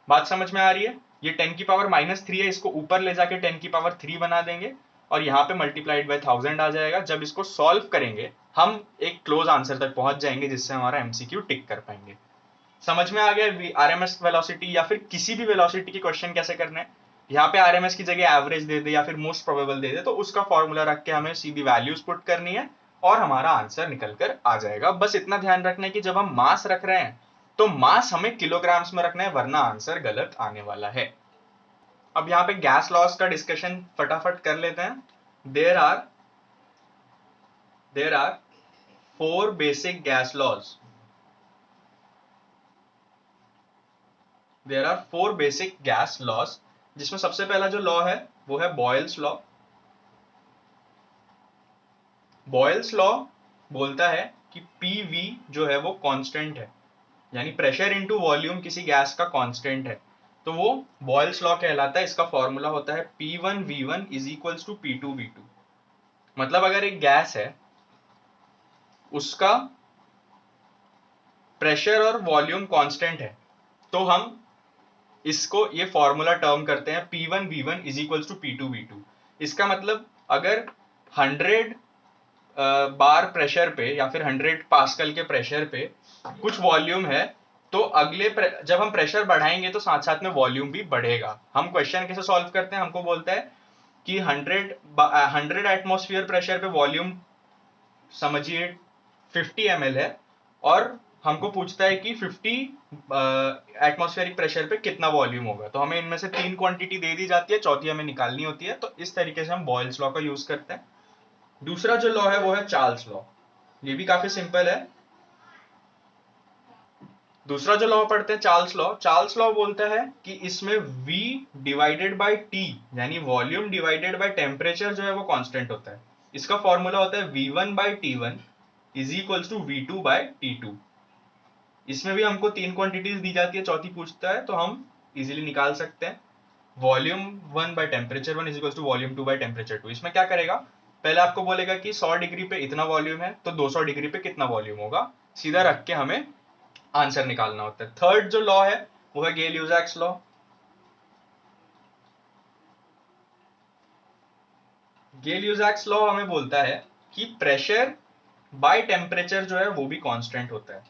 बात समझ में आ रही है? ये 10⁻³ है, इसको ऊपर ले जाके 10⁻³ बना देंगे और यहाँ पे मल्टीप्लाइड बाय 1000 आ जाएगा। जब इसको सॉल्व करेंगे हम एक क्लोज आंसर तक पहुंच जाएंगे, जिससे हमारा MCQ टिक कर पाएंगे। समझ में आ गया RMS वेलोसिटी या फिर किसी भी वेलोसिटी की क्वेश्चन कैसे करना है? यहाँ पे RMS की जगह एवरेज दे दे या फिर मोस्ट प्रोबेबल दे दे, तो उसका फॉर्मूला रख के हमें सीधी वैल्यूज पुट करनी है और हमारा आंसर निकल कर आ जाएगा। बस इतना ध्यान रखना है कि जब हम मास रख रहे हैं तो मास हमें किलोग्राम्स में रखना है, वरना आंसर गलत आने वाला है। अब यहाँ पे गैस लॉस का डिस्कशन फटाफट कर लेते हैं। There are 4 basic gas laws. There are 4 basic gas laws, जिसमें सबसे पहला जो लॉ है वो है बॉयल्स लॉ। बॉयल्स लॉ बोलता है कि PV जो है वो कांस्टेंट है, यानी प्रेशर इनटू वॉल्यूम किसी गैस का कांस्टेंट है, तो वो बॉयल्स लॉ कहलाता है। इसका फॉर्मूला होता है P1V1 is equals to P2V2। मतलब अगर एक गैस है, उसका प्रेशर और वॉल्यूम कांस्टेंट है, तो हम इसको ये फॉर्मूला टर्म करते हैं P1V1 is equals to P2V2। इसका मतलब अगर 100 बार प्रेशर पे या फिर 100 पास्कल के प्रेशर पे कुछ वॉल्यूम है, तो जब हम प्रेशर बढ़ाएंगे तो साथ साथ में वॉल्यूम भी बढ़ेगा। हम क्वेश्चन कैसे सॉल्व करते हैं, हमको बोलता है कि 100 एटमॉस्फेयर प्रेशर पे वॉल्यूम समझिए 50 ml है, और हमको पूछता है कि 50 एटमॉस्फेरिक प्रेशर पे कितना वॉल्यूम होगा। तो हमें इनमें से 3 क्वांटिटी दे दी जाती है, चौथी हमें निकालनी होती है। तो इस तरीके से हम बॉयल्स लॉ का यूज करते हैं। दूसरा जो लॉ है वो है चार्ल्स लॉ। ये भी काफी सिंपल है। दूसरा जो लॉ पढ़ते हैं चार्ल्स लॉ। चार्ल्स लॉ बोलता है कि इसमें V डिवाइडेड बाय T यानी वॉल्यूम डिवाइडेड बाय टेम्परेचर जो है वो कांस्टेंट होता है। इसका फॉर्मूला होता है V1/T1 is equals to V2/T2। इसमें भी हमको 3 क्वांटिटीज दी जाती है, चौथी पूछता है, तो हम इजीली निकाल सकते हैं। Volume 1 by temperature 1 is equals to volume 2 by temperature 2। इसमें क्या करेगा, पहले आपको बोलेगा कि 100 डिग्री पे इतना वॉल्यूम है, तो 200 डिग्री पे कितना वॉल्यूम होगा, सीधा रख के हमें आंसर निकालना होता है। थर्ड जो लॉ है वो है गेल-यूजैक्स लॉ। गेल-यूजैक्स लॉ हमें बोलता है कि प्रेशर बाय टेम्परेचर जो है वो भी कांस्टेंट होता है।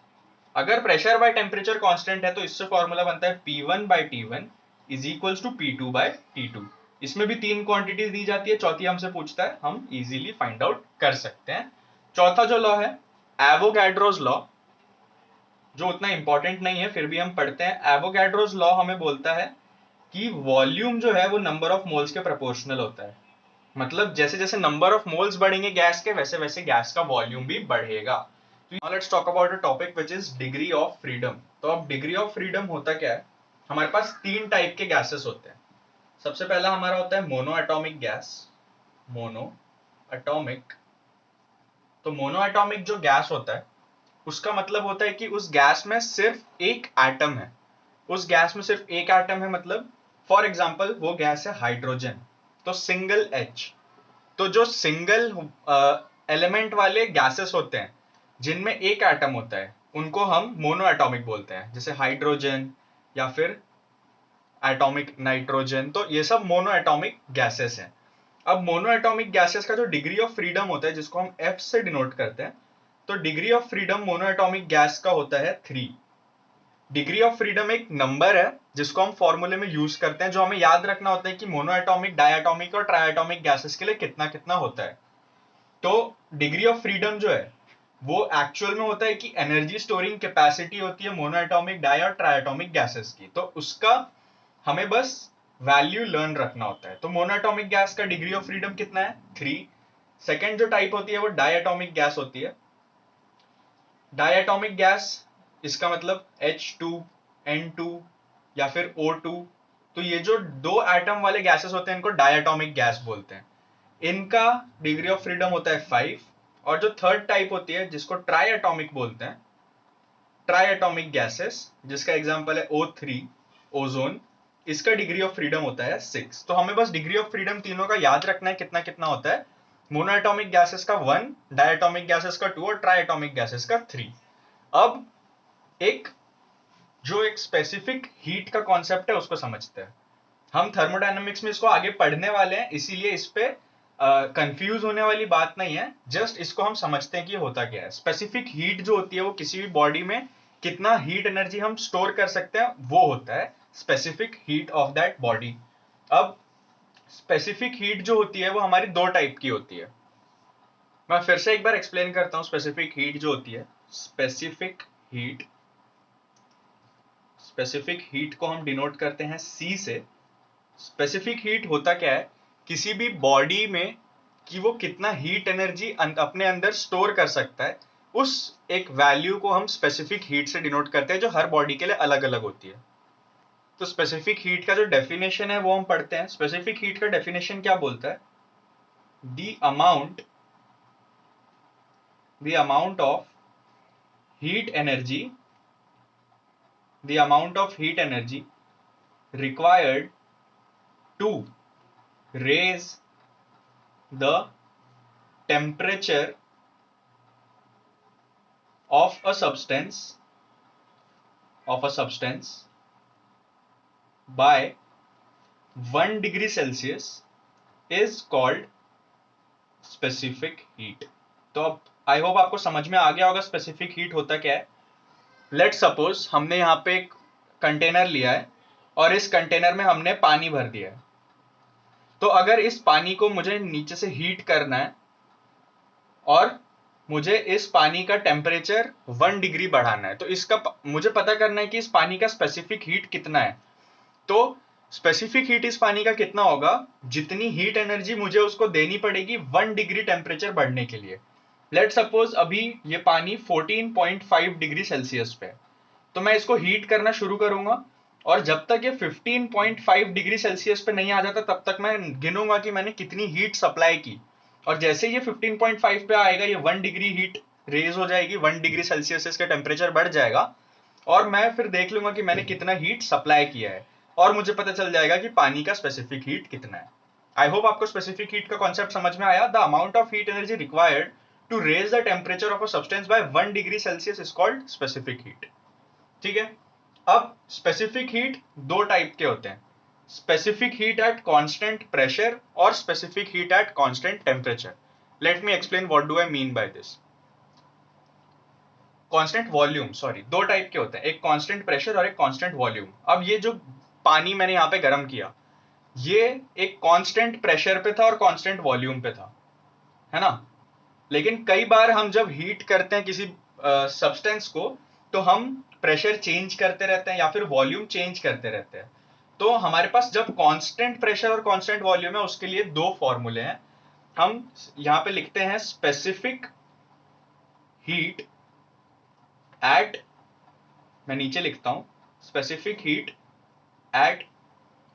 अगर प्रेशर बाय टेम्परेचर कांस्टेंट है तो इससे फॉर्मूला बनता है P1/T1 is equals to P2/T2। इसमें भी 3 क्वांटिटीज दी जाती है, चौथी हमसे पूछता है, हम इजीली फाइंड आउट कर सकते हैं। चौथा जो लॉ है एवोगैड्रोस लॉ, जो उतना इंपॉर्टेंट नहीं है फिर भी हम पढ़ते हैं। एवोगैड्रोस लॉ हमें बोलता है कि वॉल्यूम जो है वो नंबर ऑफ मोल्स के प्रोपोर्शनल होता है। मतलब जैसे जैसे नंबर ऑफ मोल्स बढ़ेंगे गैस के, वैसे वैसे गैस का वॉल्यूम भी बढ़ेगा। तो now let's talk about a topic which is degree of freedom. तो अब डिग्री ऑफ फ्रीडम होता क्या है, हमारे पास 3 टाइप के गैसेस होते हैं। सबसे पहला हमारा होता है mono atomic gas. Mono atomic, तो मोनो एटॉमिक जो गैस होता है उसका मतलब होता है कि उस गैस में सिर्फ एक एटम है। उस गैस में सिर्फ एक एटम है, मतलब फॉर एग्जांपल वो गैस है हाइड्रोजन, तो सिंगल H। तो जो सिंगल एलिमेंट वाले गैसेस होते हैं जिनमें एक एटम होता है, उनको हम मोनो एटॉमिक बोलते हैं, जैसे हाइड्रोजन या फिर एटॉमिक नाइट्रोजन। तो ये सब मोनो एटॉमिक गैसेस हैं। अब मोनो एटॉमिक गैसेस का जो डिग्री ऑफ फ्रीडम होता है, जिसको हम F से डिनोट करते हैं, तो degree of freedom mono atomic gas का होता है 3। डिग्री ऑफ फ्रीडम एक नंबर है जिसको हम फॉर्मूले में यूज करते हैं, जो हमें याद रखना होता है कि मोनो एटॉमिक, डायटॉमिक और ट्राइएटॉमिक गैसेस के लिए कितना कितना होता है। तो डिग्री ऑफ फ्रीडम जो है वो एक्चुअल में होता है कि एनर्जी स्टोरिंग कैपेसिटी होती है मोनोएटॉमिक डाई और ट्राइएटॉमिक गैसेस की, तो उसका हमें बस वैल्यू लर्न रखना होता है। तो मोनोएटॉमिक गैस का डिग्री ऑफ फ्रीडम कितना है? 3। सेकेंड जो टाइप होती है वो डायएटॉमिक गैस होती है। डायएटॉमिक गैस, इसका मतलब H2N2 या फिर O2, तो ये जो दो एटम वाले गैसेस होते हैं इनको डायएटॉमिक गैस बोलते हैं। इनका डिग्री ऑफ फ्रीडम होता है 5। और जो थर्ड टाइप होती है जिसको ट्राइएटॉमिक बोलते हैं, ट्राइएटॉमिक गैसेस, जिसका एग्जांपल है O3 ओजोन, इसका डिग्री ऑफ फ्रीडम होता है 6। तो हमें बस डिग्री ऑफ फ्रीडम तीनों का याद रखना है कितना कितना होता है। मोनोएटॉमिक गैसेस का 1, डायएटॉमिक गैसेस का 2 और ट्राइएटॉमिक गैसेस का 3। अब एक स्पेसिफिक हीट का कॉन्सेप्ट है उसको समझते हैं। हम थर्मोडायनेमिक्स में इसको आगे पढ़ने वाले हैं, इसीलिए इस पे कंफ्यूज होने वाली बात नहीं है, जस्ट इसको हम समझते हैं कि ये होता क्या है। स्पेसिफिक हीट जो होती है वो किसी भी बॉडी में कितना हीट एनर्जी हम स्टोर कर सकते हैं वो होता है specific heat of that body. अब स्पेसिफिक हीट जो होती है वो हमारी दो टाइप की होती है। मैं फिर से एक बार एक्सप्लेन करता हूं। स्पेसिफिक हीट जो होती है, स्पेसिफिक हीट को हम डिनोट करते हैं C से। स्पेसिफिक हीट होता क्या है, किसी भी बॉडी में कि वो कितना हीट एनर्जी अपने अंदर स्टोर कर सकता है, उस एक वैल्यू को हम स्पेसिफिक हीट से डिनोट करते हैं, जो हर बॉडी के लिए अलग अलग होती है। तो स्पेसिफिक हीट का जो डेफिनेशन है वो हम पढ़ते हैं। स्पेसिफिक हीट का डेफिनेशन क्या बोलता है? The amount of heat energy required to raise the temperature of a substance by 1 degree Celsius is called specific heat। तो अब आई होप आपको समझ में आ गया होगा स्पेसिफिक हीट होता क्या है। लेट सपोज हमने यहाँ पे एक कंटेनर लिया है और इस कंटेनर में हमने पानी भर दिया है। तो अगर इस पानी को मुझे नीचे से हीट करना है और मुझे इस पानी का टेम्परेचर 1 डिग्री बढ़ाना है, तो इसका मुझे पता करना है कि इस पानी का स्पेसिफिक हीट कितना है। तो स्पेसिफिक हीट इस पानी का कितना होगा, जितनी हीट एनर्जी मुझे उसको देनी पड़ेगी 1 डिग्री टेम्परेचर बढ़ने के लिए। लेट सपोज अभी ये पानी 14.5 डिग्री सेल्सियस पे है, तो मैं इसको हीट करना शुरू करूंगा और जब तक ये 15.5 डिग्री सेल्सियस पे नहीं आ जाता तब तक मैं गिनूंगा कि मैंने कितनी हीट सप्लाई की। और जैसे ये 15.5 पे आएगा, ये 1 डिग्री हीट रेज हो जाएगी, 1 डिग्री सेल्सियस इसका टेम्परेचर बढ़ जाएगा और मैं फिर देख लूंगा कि मैंने कितना हीट सप्लाई किया है और मुझे पता चल जाएगा कि पानी का स्पेसिफिक हीट कितना है। आई होप आपको स्पेसिफिक हीट का कॉन्सेप्ट समझ में आया। The amount of heat energy required to raise the temperature of a substance by 1 degree Celsius is called specific heat. ठीक है। अब स्पेसिफिक हीट दो टाइप के होते हैं, specific heat at constant pressure और specific heat at constant temperature. Let me explain what do I mean by this. Constant volume, sorry, दो टाइप के होते हैं, एक कांस्टेंट प्रेशर और एक कांस्टेंट वॉल्यूम। अब ये जो पानी मैंने यहाँ पे गर्म किया, ये एक कांस्टेंट प्रेशर पे था और कांस्टेंट वॉल्यूम पे था, है ना। लेकिन कई बार हम जब हीट करते हैं किसी सब्सटेंस को, तो हम प्रेशर चेंज करते रहते हैं या फिर वॉल्यूम चेंज करते रहते हैं। तो हमारे पास जब कांस्टेंट प्रेशर और कांस्टेंट वॉल्यूम है, उसके लिए दो फॉर्मूले हैं। हम यहां पे लिखते हैं स्पेसिफिक हीट एट, मैं नीचे लिखता हूं, specific heat at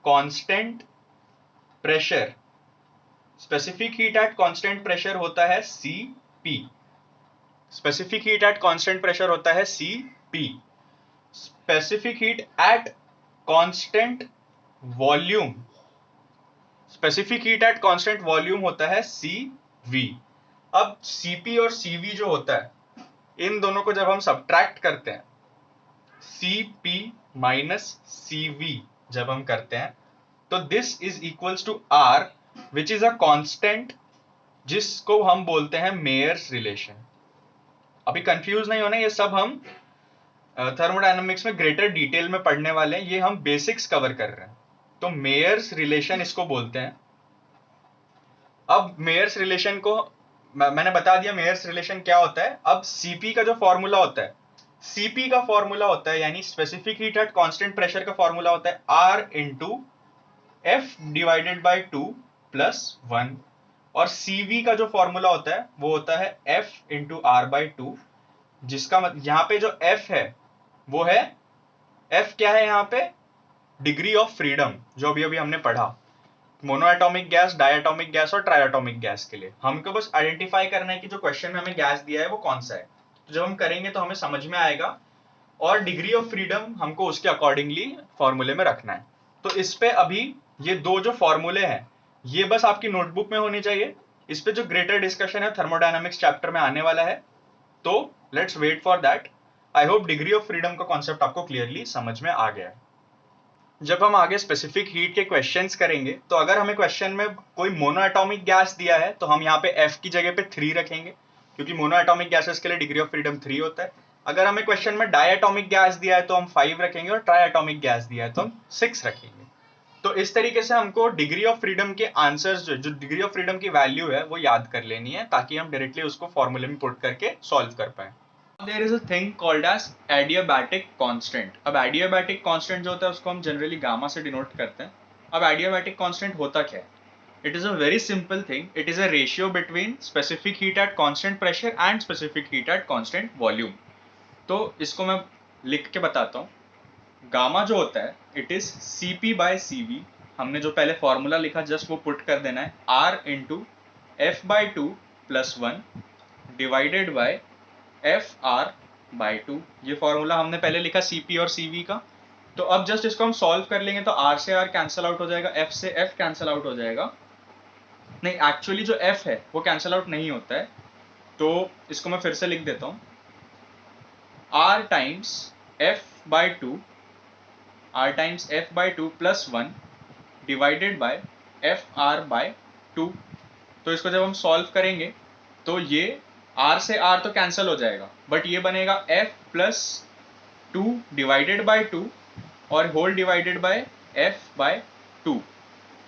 constant pressure. Specific heat at constant pressure होता है Cp। Specific heat at constant pressure होता है Cp। Specific heat at constant volume, specific heat at constant volume होता है Cv। अब Cp और Cv जो होता है, इन दोनों को जब हम सब्ट्रैक्ट करते हैं, Cp माइनस Cv जब हम करते हैं, तो this is equals to R, which is a constant, जिसको हम बोलते हैं मेयर्स रिलेशन। अभी कंफ्यूज नहीं होना, ये सब हम थर्मोडायनामिक्स में ग्रेटर डिटेल में पढ़ने वाले हैं, ये हम बेसिक्स कवर कर रहे हैं। तो मेयर्स रिलेशन इसको बोलते हैं। अब मेयर्स रिलेशन को मैंने बता दिया मेयर्स रिलेशन क्या होता है। अब सीपी का जो फॉर्मूला होता है, सीपी का फॉर्मूला होता है यानी specific heat at constant pressure का फॉर्मूला होता है R into F divided by 2 plus 1, और सीवी का जो फॉर्मूला होता है वो होता है एफ इंटू आर बाई 2, जिसका यहाँ पे जो एफ है वो है, एफ क्या है यहाँ पे, डिग्री ऑफ फ्रीडम, जो अभी अभी हमने पढ़ा मोनोएटॉमिक गैस, डायटॉमिक गैस और ट्राइएटॉमिक गैस के लिए। हमको बस आइडेंटिफाई करना है कि जो क्वेश्चन में हमें गैस दिया है वो कौन सा है। तो जब हम करेंगे तो हमें समझ में आएगा, और डिग्री ऑफ फ्रीडम हमको उसके अकॉर्डिंगली फॉर्मूले में रखना है। तो इस पे अभी ये दो जो फॉर्मूले हैं ये बस आपकी नोटबुक में होनी चाहिए। इस पे जो ग्रेटर डिस्कशन है थर्मोडायनामिक्स चैप्टर में आने वाला है, तो let's wait for that. I hope degree of freedom का कॉन्सेप्ट आपको क्लियरली समझ में आ गया है। जब हम आगे स्पेसिफिक हीट के क्वेश्चंस करेंगे, तो अगर हमें क्वेश्चन में कोई मोनोएटॉमिक गैस दिया है तो हम यहाँ पे F की जगह पे 3 रखेंगे, क्योंकि मोनोएटॉमिक गैसेस के लिए डिग्री ऑफ फ्रीडम 3 होता है। अगर हमें क्वेश्चन में डायएटॉमिक गैस दिया है तो हम 5 रखेंगे, और ट्राइएटॉमिक गैस दिया है तो हम 6 रखेंगे। तो इस तरीके से हमको डिग्री ऑफ फ्रीडम के आंसर्स जो डिग्री ऑफ फ्रीडम की वैल्यू है वो याद कर लेनी है, ताकि हम डायरेक्टली उसको फॉर्मूले में पुट करके सॉल्व कर पाए। There is a thing called as adiabatic constant. अब adiabatic constant जो होता है उसको हम जनरली गामा से डिनोट करते हैं। अब adiabatic constant होता क्या है? It is a very simple thing. It is a ratio between specific heat at constant pressure and specific heat at constant volume. तो इसको मैं लिख के बताता हूँ। गामा जो होता है it is Cp by Cv। हमने जो पहले फॉर्मूला लिखा जस्ट वो पुट कर देना है, R into F by 2 plus 1 divided by F R by 2। ये फॉर्मूला हमने पहले लिखा Cp और Cv का। तो अब जस्ट इसको हम सॉल्व कर लेंगे तो R से R कैंसिल आउट हो जाएगा, F से F कैंसिल आउट हो जाएगा। नहीं, एक्चुअली जो F है वो कैंसिल आउट नहीं होता है, तो इसको मैं फिर से लिख देता हूँ, R times F by 2, R times F by 2 plus 1 divided by F R by 2। तो इसको जब हम सॉल्व करेंगे तो ये R से R तो कैंसिल हो जाएगा, बट ये बनेगा F प्लस 2 डिवाइडेड बाय 2 और whole divided by F by 2।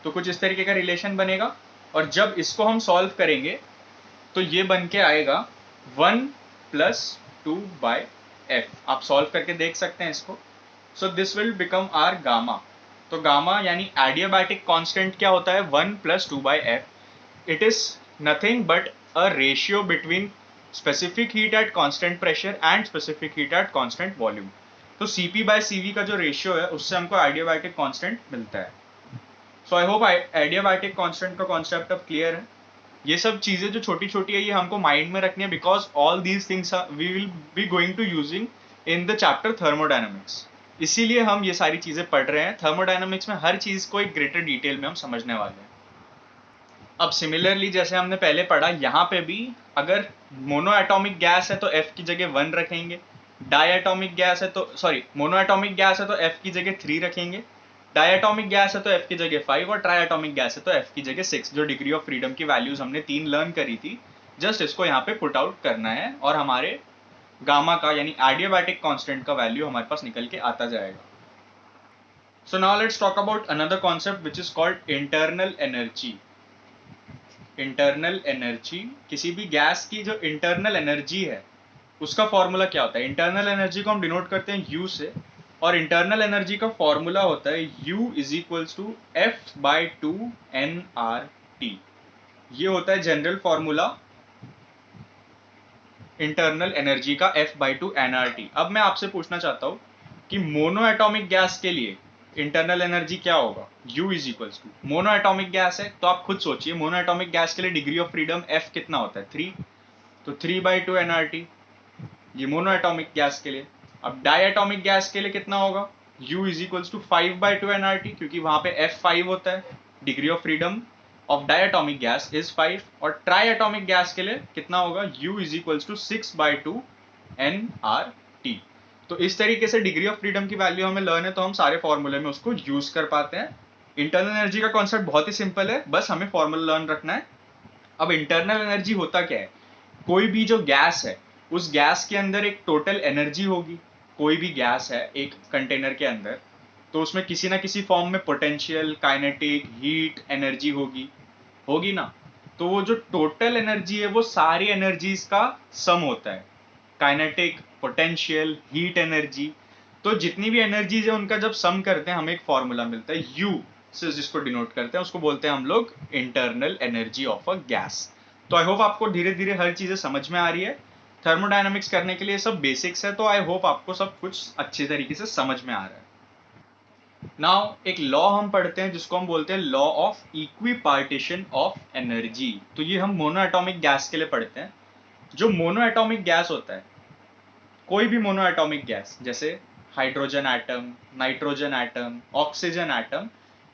तो कुछ इस तरीके का रिलेशन बनेगा, और जब इसको हम सॉल्व करेंगे तो ये बन के आएगा 1 प्लस 2 बाय F। आप सॉल्व करके देख सकते हैं इसको। So this will become R gamma. तो गामा यानी एडियाबैटिक कांस्टेंट क्या होता है, 1 plus 2 by F। It is nothing but a ratio between specific heat at constant pressure and specific heat at constant volume। तो Cp by Cv का जो रेशियो है उससे हमको एडियाबैटिक कांस्टेंट मिलता है। सो आई होप एडियाबैटिक कांस्टेंट का कॉन्सेप्ट अब क्लियर है। ये सब चीजें जो छोटी छोटी है ये हमको माइंड में रखनी है, because all these things we will be going to using in the chapter thermodynamics. इसीलिए हम ये सारी चीजें पढ़ रहे हैं। थर्मोडायनामिक्स में हर चीज को एक ग्रेटर डिटेल में हम समझने वाले हैं। अब सिमिलरली जैसे हमने पहले पढ़ा, यहाँ पे भी अगर मोनोएटॉमिक गैस है तो F की जगह 1 रखेंगे, डायएटॉमिक गैस है तो मोनोएटॉमिक गैस है तो F की जगह 3 रखेंगे, डायएटॉमिक गैस है तो F की जगह 5 और ट्राइएटॉमिक गैस है तो F की जगह 6। जो डिग्री ऑफ फ्रीडम की वैल्यूज हमने 3 लर्न करी थी, जस्ट इसको यहाँ पे पुट आउट करना है और हमारे गामा का यानी एडियाबैटिक कांस्टेंट का वैल्यू हमारे पास निकल के आता जाएगा। So now let's talk about another concept which is called internal energy. Internal energy, किसी भी गैस की जो इंटरनल एनर्जी है उसका फॉर्मूला क्या होता है। इंटरनल एनर्जी को हम डिनोट करते हैं U से, और इंटरनल एनर्जी का फॉर्मूला होता है U is equals to F by 2 nRT। ये होता है जनरल फॉर्मूला इंटरनल एनर्जी का, F बाई 2 nRT। अब मैं आपसे पूछना चाहता हूँ कि मोनो एटॉमिक गैस के लिए इंटरनल एनर्जी क्या होगा। U is equals to, mono atomic gas है तो आप खुद सोचिए, मोनो एटॉमिक गैस के लिए डिग्री ऑफ फ्रीडम F कितना होता है, 3। तो 3 बाई 2 nRT, ये मोनो एटॉमिक गैस के लिए। अब डायएटॉमिक गैस के लिए कितना होगा, U is equals to 5 by 2 nRT, क्योंकि वहां पे F 5 होता है, degree of freedom of diatomic gas is 5। और ट्राइएटॉमिक गैस के लिए कितना होगा, U is equals to 6 by 2 nRT। तो इस तरीके से डिग्री ऑफ फ्रीडम की वैल्यू हमें लर्न है तो हम सारे फॉर्मूले में उसको यूज कर पाते हैं। इंटरनल एनर्जी का कॉन्सेप्ट बहुत ही सिंपल है, बस हमें फॉर्मूला लर्न रखना है। अब इंटरनल एनर्जी होता क्या है, कोई भी जो गैस है उस गैस के अंदर एक टोटल एनर्जी होगी। कोई भी गैस है एक कंटेनर के अंदर, तो उसमें किसी ना किसी फॉर्म में पोटेंशियल, काइनेटिक, हीट, एनर्जी होगी ना। तो वो जो टोटल एनर्जी है वो सारी एनर्जीज का सम होता है, काइनेटिक, पोटेंशियल, हीट एनर्जी। तो जितनी भी एनर्जीज है उनका जब सम करते हैं हमें एक फॉर्मूला मिलता है, यू से जिसको डिनोट करते हैं उसको बोलते हैं हम लोग internal energy of a gas. तो आई होप आपको धीरे धीरे हर चीजें समझ में आ रही है। थर्मोडायनामिक्स करने के लिए सब बेसिक्स है, तो आई होप आपको सब कुछ अच्छे तरीके से समझ में आ रहा है। नाउ एक लॉ हम पढ़ते हैं जिसको हम बोलते हैं law of equipartition of energy. तो ये हम मोनो एटॉमिक गैस के लिए पढ़ते हैं। जो मोनो एटॉमिक गैस होता है, कोई भी मोनो एटॉमिक गैस, जैसे hydrogen atom, nitrogen atom, oxygen atom,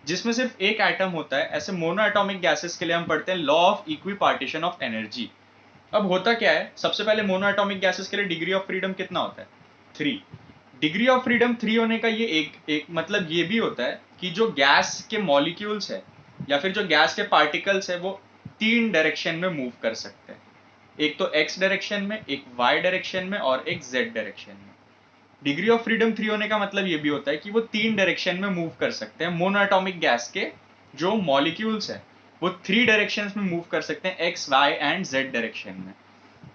जिसमें सिर्फ एक एटम होता है, ऐसे मोनो एटॉमिक गैसेस के लिए हम पढ़ते हैं law of equipartition of energy. अब होता क्या है, सबसे पहले मोनो एटॉमिक गैसेस के लिए डिग्री ऑफ फ्रीडम कितना होता है? 3। डिग्री ऑफ फ्रीडम 3 होने का ये एक मतलब ये भी होता है कि जो गैस के मॉलिक्यूल्स है या फिर जो गैस के पार्टिकल्स है वो 3 डायरेक्शन में मूव कर सकते हैं। एक तो x डायरेक्शन में, एक y डायरेक्शन में और एक z डायरेक्शन में। डिग्री ऑफ फ्रीडम 3 होने का मतलब ये भी होता है कि वो 3 डायरेक्शन में मूव कर सकते हैं। मोनो एटॉमिक गैस के जो मॉलिक्यूल्स है वो 3 डायरेक्शंस में मूव कर सकते हैं, x, y and z direction में।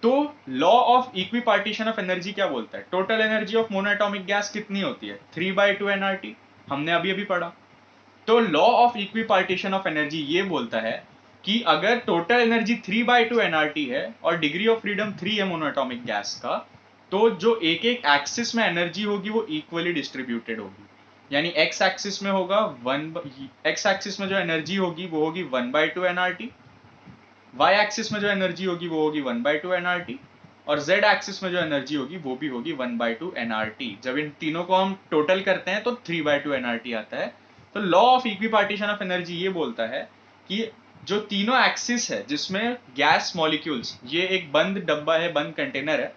तो law of equipartition of energy क्या बोलता है? Total energy of mono atomic gas कितनी होती है? 3/2 nRT, हमने अभी अभी पढ़ा। तो law of equipartition of energy ये बोलता है कि अगर टोटल एनर्जी 3/2 nRT है और डिग्री ऑफ फ्रीडम 3 है मोनो एटॉमिक गैस का, तो जो एक एक एक्सिस में एनर्जी होगी वो इक्वली डिस्ट्रीब्यूटेड होगी। यानी एक्स एक्सिस में होगा एक्स एक्सिस में जो एनर्जी होगी वो होगी 1/2 nRT, y एक्सिस में जो एनर्जी होगी वो होगी 1/2 nRT, और z एक्सिस में जो एनर्जी होगी वो भी होगी 1/2 nRT। जब इन तीनों को हम टोटल करते हैं तो 3/2 nRT आता है। तो law of equipartition of energy ये बोलता है कि जो तीनों एक्सिस है जिसमें गैस मॉलिक्यूल्स, ये एक बंद डब्बा है, बंद कंटेनर है,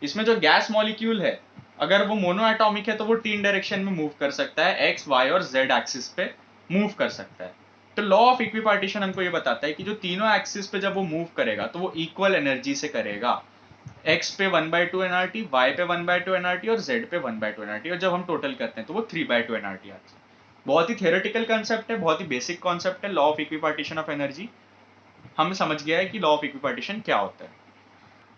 इसमें जो गैस मॉलिक्यूल है अगर वो मोनो एटॉमिक है तो वो 3 डायरेक्शन में मूव कर सकता है, x, y और z एक्सिस पे मूव कर सकता है। तो लॉ ऑफ इक्विपार्टीशन हमको ये बताता है कि जो तीनों एक्सिस पे जब वो मूव करेगा तो वो इक्वल एनर्जी से करेगा। x पे 1/2 nRT, y पे 1/2 nRT और z पे 1/2 nRT, और जब हम टोटल करते हैं तो वो 3/2 nRT आता है। बहुत ही थियोरेटिकल कंसेप्ट है, बहुत ही बेसिक कॉन्सेप्ट है law of equipartition of energy. हमें समझ गया है कि लॉ ऑफ इक्विपार्टीशन क्या होता है।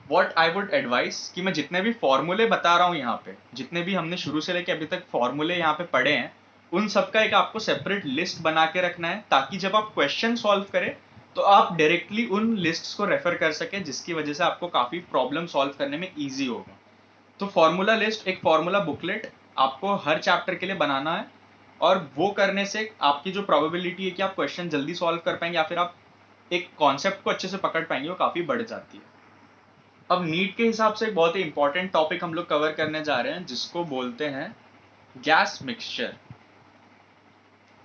वॉट आई वुड एडवाइस कि मैं जितने भी फॉर्मूले बता रहा हूँ यहाँ पे, जितने भी हमने शुरू से लेकर अभी तक फॉर्मूले यहाँ पे पढ़े हैं, उन सबका एक आपको सेपरेट लिस्ट बना के रखना है, ताकि जब आप क्वेश्चन सॉल्व करें तो आप डायरेक्टली उन लिस्ट्स को रेफर कर सकें, जिसकी वजह से आपको काफी प्रॉब्लम सॉल्व करने में ईजी होगा। तो फॉर्मूला लिस्ट, एक फॉर्मूला बुकलेट आपको हर चैप्टर के लिए बनाना है, और वो करने से आपकी जो प्रोबेबिलिटी है कि आप क्वेश्चन जल्दी सॉल्व कर पाएंगे या फिर आप एक कॉन्सेप्ट को अच्छे से पकड़ पाएंगे वो काफी बढ़ जाती है। अब नीट के हिसाब से एक बहुत ही इंपॉर्टेंट टॉपिक हम लोग कवर करने जा रहे हैं जिसको बोलते हैं गैस मिक्सचर।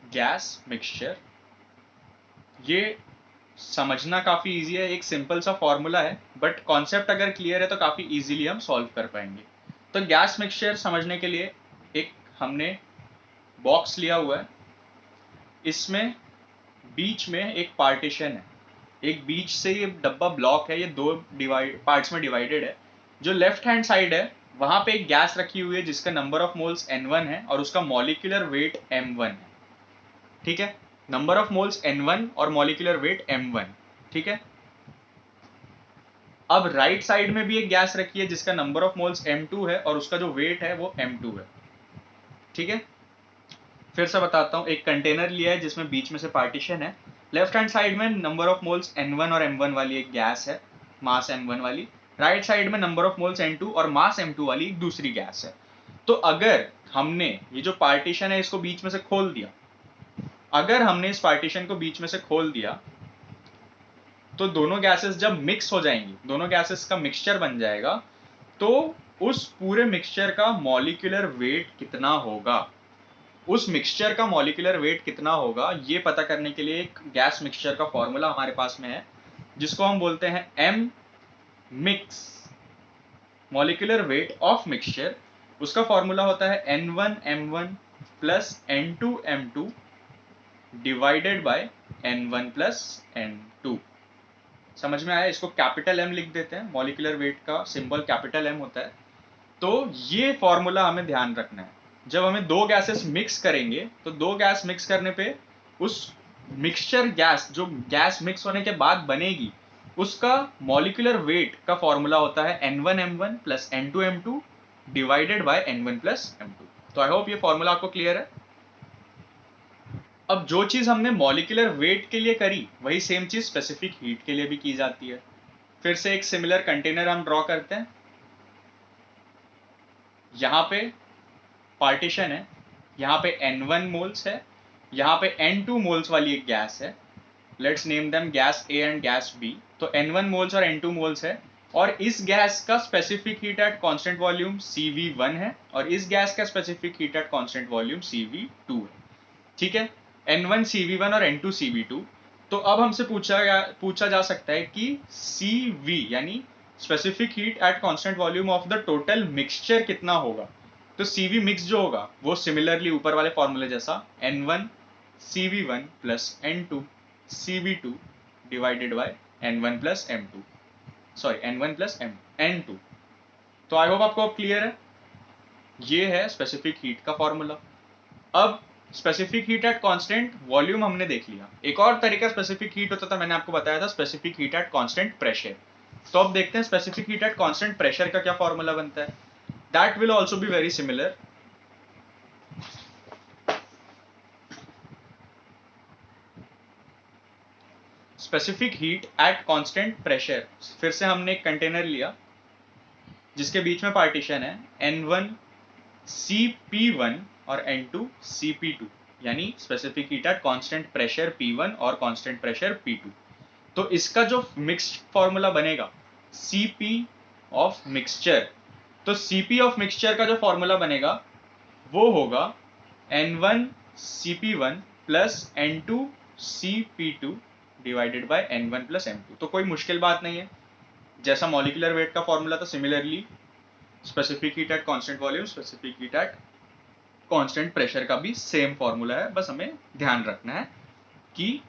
गैस मिक्सचर ये समझना काफी इजी है, एक सिंपल सा फॉर्मूला है, बट कॉन्सेप्ट अगर क्लियर है तो काफी इजीली हम सॉल्व कर पाएंगे। तो गैस मिक्सचर समझने के लिए एक हमने बॉक्स लिया हुआ है, इसमें बीच में एक पार्टीशन है, एक बीच से ये डब्बा ब्लॉक है, ये दो पार्ट्स में डिवाइडेड है। जो लेफ्ट हैंड साइड है वहां पे एक गैस रखी हुई है जिसका नंबर ऑफ मोल्स N1 है और उसका मॉलिक्यूलर वेट M1 है। ठीक है, नंबर ऑफ मोल्स N1 और मॉलिक्यूलर वेट M1। ठीक है, अब राइट साइड में भी एक गैस रखी है जिसका नंबर ऑफ मोल्स M2 है और उसका जो वेट है वो M2 है। ठीक है, फिर से बताता हूं, एक कंटेनर लिया है जिसमें बीच में से पार्टीशन है, लेफ्ट हैंड साइड में नंबर ऑफ मोल्स N1 और M1 वाली एक गैस है, मास M1 वाली, राइट साइड में नंबर ऑफ मोल्स N2 और मास M2 वाली एक दूसरी गैस है। तो अगर हमने ये जो पार्टीशन है इसको बीच में से खोल दिया, अगर हमने इस पार्टीशन को बीच में से खोल दिया तो दोनों गैसेस जब मिक्स हो जाएंगी, दोनों गैसेस का मिक्सचर बन जाएगा, तो उस पूरे मिक्सचर का मॉलिक्यूलर वेट कितना होगा, उस मिक्सचर का मॉलिक्यूलर वेट कितना होगा ये पता करने के लिए एक गैस मिक्सचर का फॉर्मूला हमारे पास में है जिसको हम बोलते हैं M mix, molecular weight of mixture. उसका फॉर्मूला होता है N1M1 plus N2M2 divided by N1 plus N2। समझ में आया? इसको कैपिटल M लिख देते हैं, मॉलिक्यूलर वेट का सिंबल कैपिटल M होता है। तो ये फॉर्मूला हमें ध्यान रखना है। जब हमें दो गैसेस मिक्स करेंगे तो दो गैस मिक्स करने पे उस मिक्सचर गैस, जो गैस मिक्स होने के बाद बनेगी, उसका मॉलिक्यूलर वेट का फॉर्मूला होता है N1M1 plus N2M2 divided by N1 plus M2। तो आई होप ये फॉर्मूला आपको क्लियर है। अब जो चीज हमने मॉलिक्यूलर वेट के लिए करी, वही सेम चीज स्पेसिफिक हीट के लिए भी की जाती है। फिर से एक सिमिलर कंटेनर हम ड्रॉ करते हैं। यहां पे पार्टीशन है, यहाँ पे N1 मोल्स है, यहाँ पे N2 मोल्स वाली एक गैस है। Let's name them gas A and gas B। तो N1 मोल्स और N2 मोल्स है, और इस गैस का specific heat at constant volume CV1 है, और इस गैस का specific heat at constant volume CV2 है। ठीक है, N1 CV1 और N2 CV2। तो अब हमसे पूछा जा सकता है कि CV यानी specific heat at constant volume of the total mixture कितना होगा। तो CV मिक्स जो होगा वो सिमिलरली ऊपर वाले फॉर्मूले जैसा N1 CV1 plus N2 CV2 divided by N1 plus M2, sorry N1 plus N2। तो आई होप आपको अब क्लियर है, ये है स्पेसिफिक हीट का फॉर्मूला। अब specific heat at constant volume हमने देख लिया। एक और तरीका स्पेसिफिक हीट होता था, मैंने आपको बताया था, specific heat at constant pressure. तो अब देखते हैं specific heat at constant pressure का क्या फॉर्मूला बनता है। That will also be very similar. Specific heat at constant pressure, फिर से हमने एक कंटेनर लिया जिसके बीच में पार्टीशन है N1 CP1 और N2 CP2, यानी specific heat at constant pressure P1 और कांस्टेंट प्रेशर P2। तो इसका जो मिक्स्ड फॉर्मूला बनेगा Cp ऑफ मिक्सचर, तो Cp ऑफ मिक्सचर का जो फॉर्मूला बनेगा वो होगा N1 CP1 plus N2 CP2 divided by N1 plus M2। तो कोई मुश्किल बात नहीं है, जैसा मॉलिक्यूलर वेट का फॉर्मूला था, similarly specific heat at constant volume, specific heat at constant pressure का भी सेम फॉर्मूला है। बस हमें ध्यान रखना है कि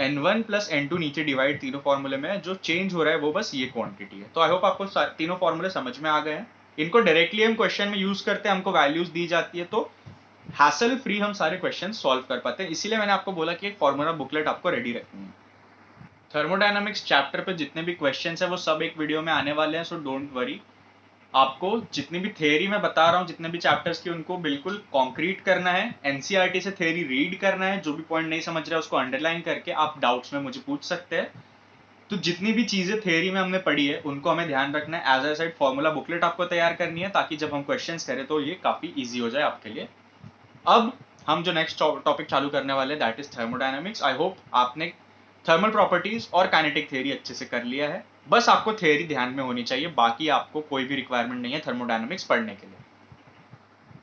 N1 प्लस N2 नीचे डिवाइड तीनों फॉर्मूले में, जो चेंज हो रहा है वो बस ये क्वांटिटी है। तो आई होप आपको तीनों फॉर्मूले समझ में आ गए हैं। इनको डायरेक्टली हम क्वेश्चन में यूज करते हैं, हमको वैल्यूज दी जाती है, तो हैसल फ्री हम सारे क्वेश्चन सॉल्व कर पाते हैं। इसीलिए मैंने आपको बोला कि एक फॉर्मूला बुकलेट आपको रेडी रखनी है। थर्मोडायनामिक्स चैप्टर पे जितने भी क्वेश्चंस है वो सब एक वीडियो में आने वाले हैं, सो डोंट वरी। आपको जितनी भी थ्योरी मैं बता रहा हूँ, जितने भी चैप्टर्स की, उनको बिल्कुल कॉन्क्रीट करना है, एनसीईआरटी से थ्योरी रीड करना है, जो भी पॉइंट नहीं समझ रहे उसको अंडरलाइन करके आप डाउट्स में मुझे पूछ सकते हैं। तो जितनी भी चीजें थ्योरी में हमने पढ़ी है उनको हमें ध्यान रखना है। As a side formula booklet आपको तैयार करनी है, ताकि जब हम क्वेश्चंस करें तो ये काफी ईजी हो जाए आपके लिए। अब हम जो नेक्स्ट टॉपिक चालू करने वाले, that is thermodynamics. I hope आपने थर्मल प्रॉपर्टीज और काइनेटिक थ्योरी अच्छे से कर लिया है। बस आपको थ्योरी ध्यान में होनी चाहिए, बाकी आपको कोई भी रिक्वायरमेंट नहीं है थर्मोडायनामिक्स पढ़ने के लिए।